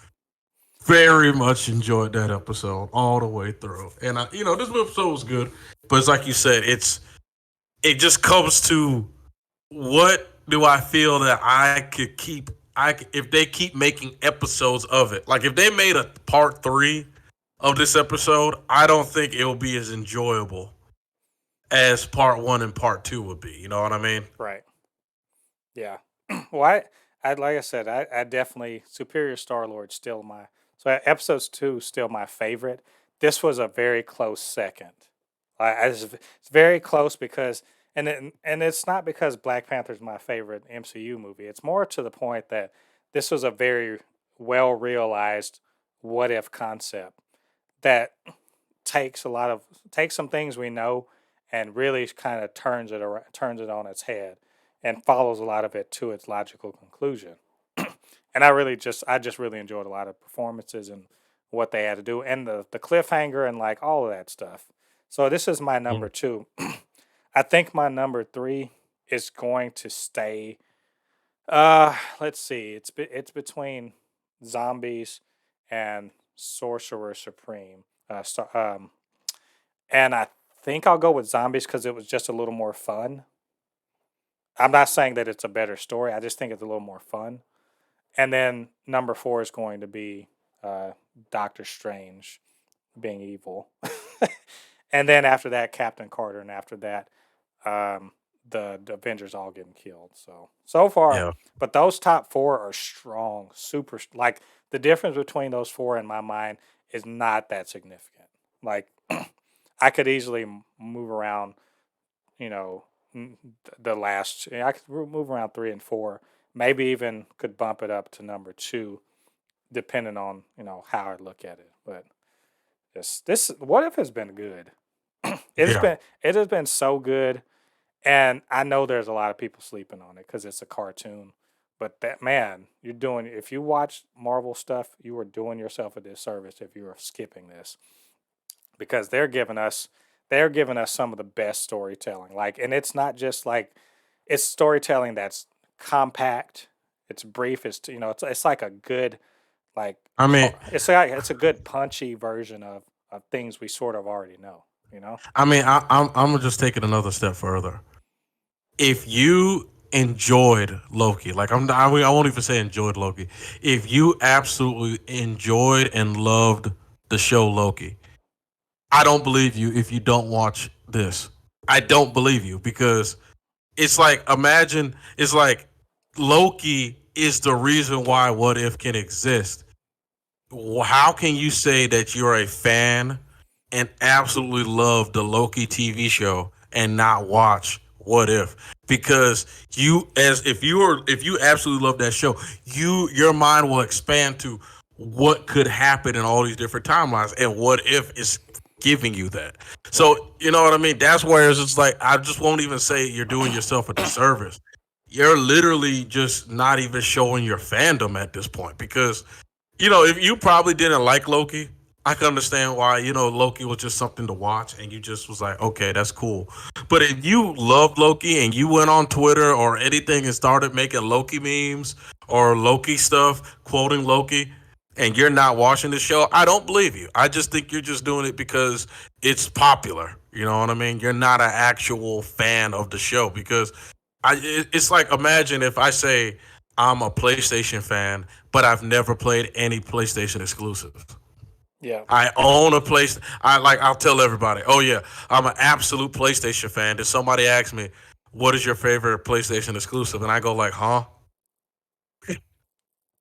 very much enjoyed that episode all the way through, and this episode was good. But it's like you said, it just comes to what do I feel that I could keep. If they keep making episodes of it, like if they made a part 3 of this episode, I don't think it will be as enjoyable as part 1 and part 2 would be. You know what I mean? Right. Yeah. Well, I like I said, I definitely Superior Star Lord still my episodes 2 still my favorite. This was a very close second. It's very close because and it's not because Black Panther's my favorite MCU movie. It's more to the point that this was a very well realized what if concept that takes some things we know and really kind of turns it on its head and follows a lot of it to its logical conclusion. And I just really enjoyed a lot of performances and what they had to do and the cliffhanger and like all of that stuff. So this is my number 2. I think my number 3 is going to stay let's see. It's between zombies and Sorcerer Supreme. And I think I'll go with zombies because it was just a little more fun. I'm not saying that it's a better story. I just think it's a little more fun. And then number 4 is going to be uh, Doctor Strange being evil. And then after that, Captain Carter, and after that, um, the Avengers all getting killed. So far, Yeah. but those top 4 are strong, super. Like the difference between those 4 in my mind is not that significant. Like I could easily move around, you know, the last. I could move around 3 and 4. Maybe even could bump it up to number 2, depending on how I look at it. But this what if has been good. Yeah. It has been so good, and I know there's a lot of people sleeping on it because it's a cartoon. But that man, if you watch Marvel stuff, you are doing yourself a disservice if you are skipping this because they're giving us some of the best storytelling. Like, and it's not just like it's storytelling that's compact, it's brief, it's like a good like I mean, it's a good punchy version of things we sort of already know, you know? I'm gonna just take it another step further. If you enjoyed Loki, like I won't even say enjoyed Loki. If you absolutely enjoyed and loved the show Loki, I don't believe you if you don't watch this. I don't believe you because it's like Loki is the reason why What If can exist. How can you say that you're a fan and absolutely love the Loki TV show and not watch What If? Because you, as if you absolutely love that show, your mind will expand to what could happen in all these different timelines, and What If is giving you that. Right. So you know what I mean. That's where it's like I just won't even say you're doing yourself a disservice. You're literally just not even showing your fandom at this point because if you probably didn't like Loki, I can understand why, Loki was just something to watch and you just was like, okay, that's cool. But if you loved Loki and you went on Twitter or anything and started making Loki memes or Loki stuff, quoting Loki, and you're not watching the show, I don't believe you. I just think you're just doing it because it's popular. You know what I mean? You're not an actual fan of the show because it's like imagine if I say I'm a PlayStation fan, but I've never played any PlayStation exclusives. Yeah. I own a place. I'll tell everybody. Oh yeah, I'm an absolute PlayStation fan. If somebody asks me, "What is your favorite PlayStation exclusive?" and I go like, "Huh?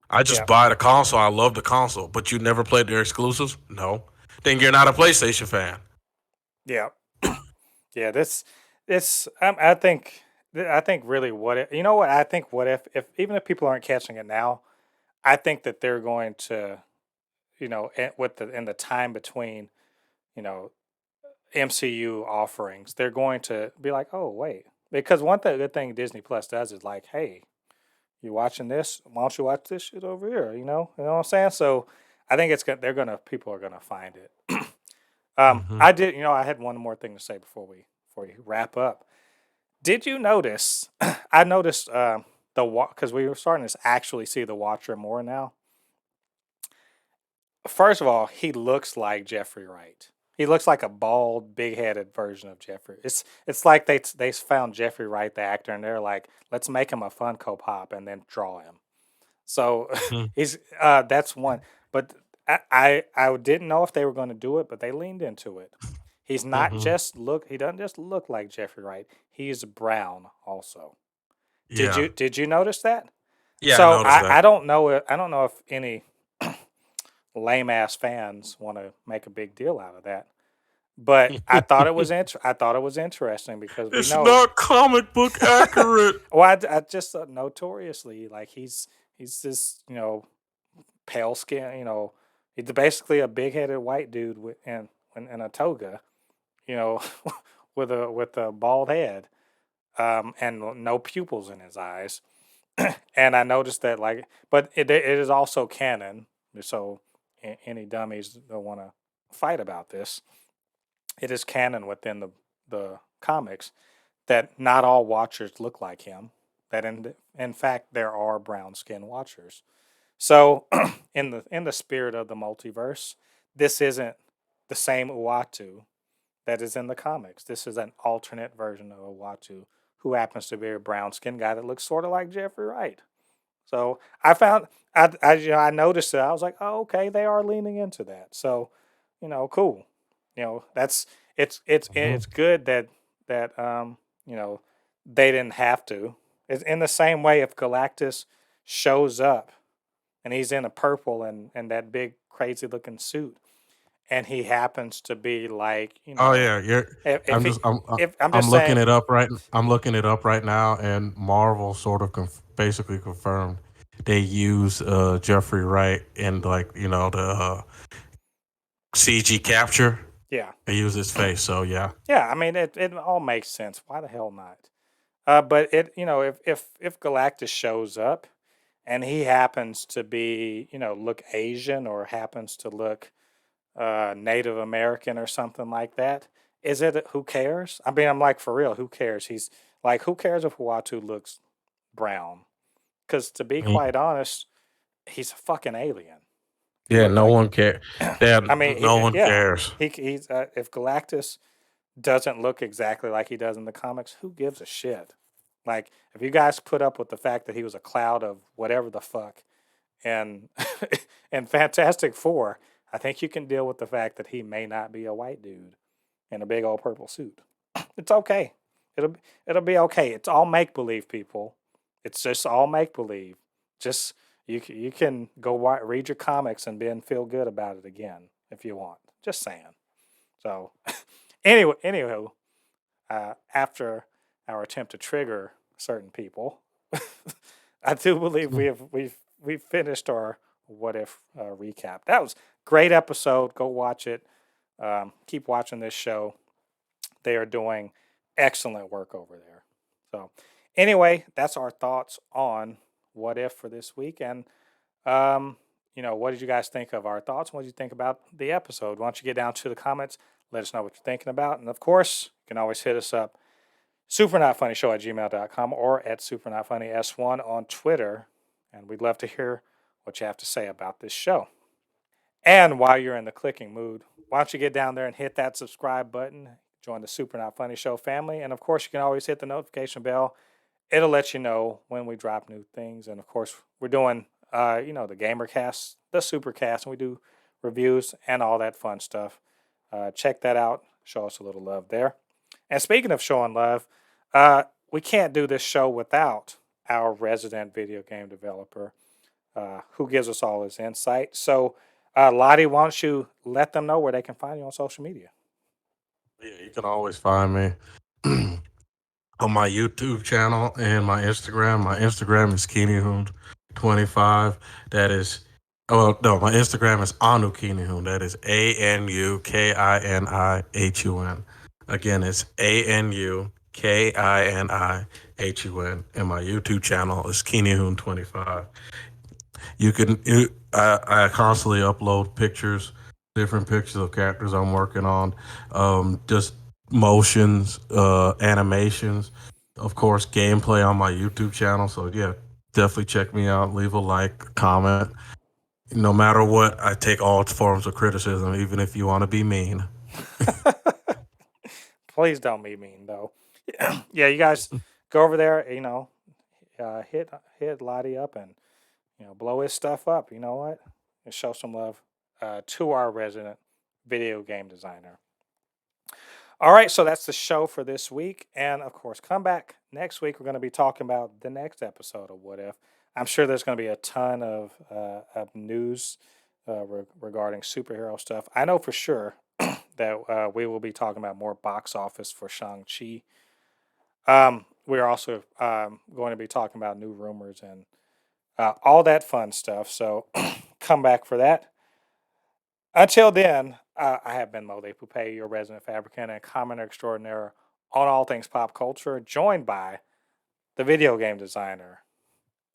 I just Yeah. buy the console. I love the console, but you never played their exclusives? No. Then you're not a PlayStation fan." Yeah. Yeah. I think really what if, you know what I think what if even if people aren't catching it now, I think that they're going to, in the time between, you know, MCU offerings, they're going to be like, oh wait, because one thing good thing Disney Plus does is like, hey, you watching this? Why don't you watch this shit over here? You know what I'm saying? So I think people are gonna find it. Hmm. I had one more thing to say before we wrap up. Did you notice? I noticed because we were starting to actually see the Watcher more now. First of all, he looks like Jeffrey Wright. He looks like a bald, big-headed version of Jeffrey. It's like they found Jeffrey Wright, the actor, and they're like, let's make him a Funko Pop and then draw him. So Hmm. he's that's one. But I didn't know if they were going to do it, but they leaned into it. He's not Hmm. just look. He doesn't just look like Jeffrey Wright. He's brown also. Yeah. Did you notice that? Yeah, I So noticed that. I don't know if any lame ass fans want to make a big deal out of that. But I thought it was interesting because we It's know. not comic book accurate. Well, I just notoriously like he's this pale skin, he's basically a big headed white dude in a toga, you know, with a bald head, and no pupils in his eyes. And I noticed that but it is also canon. So any dummies that want to fight about this, it is canon within the comics that not all Watchers look like him. That in fact there are brown skin Watchers. So in the spirit of the multiverse, this isn't the same Uatu that is in the comics. This is an alternate version of Uatu who happens to be a brown skinned guy that looks sort of like Jeffrey Wright. So I found I noticed it. I was like, oh, okay, they are leaning into that. So, cool. That's Mhm. it's good that you know they didn't have to. It's in the same way if Galactus shows up and he's in a purple and that big crazy looking suit and he happens to be like, Oh yeah, you're. if I'm he just. I'm. if I'm I'm just looking saying, it up right. I'm looking it up right now, and Marvel sort of basically confirmed they use Jeffrey Wright in like the CG capture. yeah. They use his face, so yeah. Yeah, I mean it all makes sense. Why the hell not? But if Galactus shows up and he happens to be, look Asian or happens to look Native American or something like that, who cares? I mean, I'm like for real, who cares? He's like, who cares if Uatu looks brown? Because to be Mm. quite honest, he's a fucking alien. He Yeah, looked no like, one cares. Yeah, I mean, no one yeah, cares. he's if Galactus doesn't look exactly like he does in the comics, who gives a shit? Like, if you guys put up with the fact that he was a cloud of whatever the fuck and and Fantastic Four, I think you can deal with the fact that he may not be a white dude in a big old purple suit. It's okay. It'll it'll be okay. It's all make believe, people. It's just all make believe. Just you can go read your comics and then feel good about it again if you want. Just saying. So anywho, after our attempt to trigger certain people, I do believe we've finished our what if recap. That was a great episode. Go watch it. Keep watching this show. They are doing excellent work over there. So anyway, that's our thoughts on what if for this week. And what did you guys think of our thoughts? What did you think about the episode? Why don't you get down to the comments? Let us know what you're thinking about. And of course, you can always hit us up, supernotfunnyshow@gmail.com or at supernotfunnys1 on Twitter. And we'd love to hear what you have to say about this show. And while you're in the clicking mood, why don't you get down there and hit that subscribe button, join the Super Not Funny Show family. And of course, you can always hit the notification bell. It'll let you know when we drop new things. And of course, we're doing, the Gamercast, the Supercast, and we do reviews and all that fun stuff. Check that out. Show us a little love there. And speaking of showing love, we can't do this show without our resident video game developer who gives us all his insight. So, LADI, why don't you let them know where they can find you on social media? Yeah, you can always find me on my YouTube channel and my Instagram. My Instagram is KeenyHoon25. That is, oh no, my Instagram is Anu Keenyhoon. That is ANUKINIHUN. Again, it's ANUKINIHUN, and my YouTube channel is KeenyHoon25. I constantly upload pictures, different pictures of characters I'm working on, just motions, animations, of course, gameplay on my YouTube channel. So yeah, definitely check me out. Leave a like, comment. No matter what, I take all forms of criticism, even if you want to be mean. Please don't be mean, though. Yeah, you guys go over there, hit LADI up and, blow his stuff up. You know what? And show some love to our resident video game designer. All right, so that's the show for this week. And of course, come back next week. We're going to be talking about the next episode of What If. I'm sure there's going to be a ton of news regarding superhero stuff. I know for sure that we will be talking about more box office for Shang-Chi. We're also going to be talking about new rumors and all that fun stuff. So come back for that. Until then, I have been Mo Poupée, your resident fabricant and commenter extraordinaire on all things pop culture, joined by the video game designer,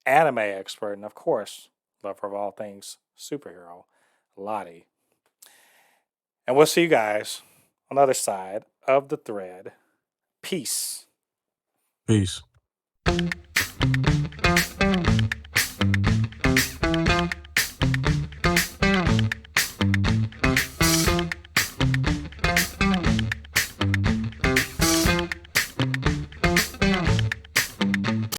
anime expert, and of course, lover of all things superhero, LADI. And we'll see you guys on the other side of the thread. Peace. Peace.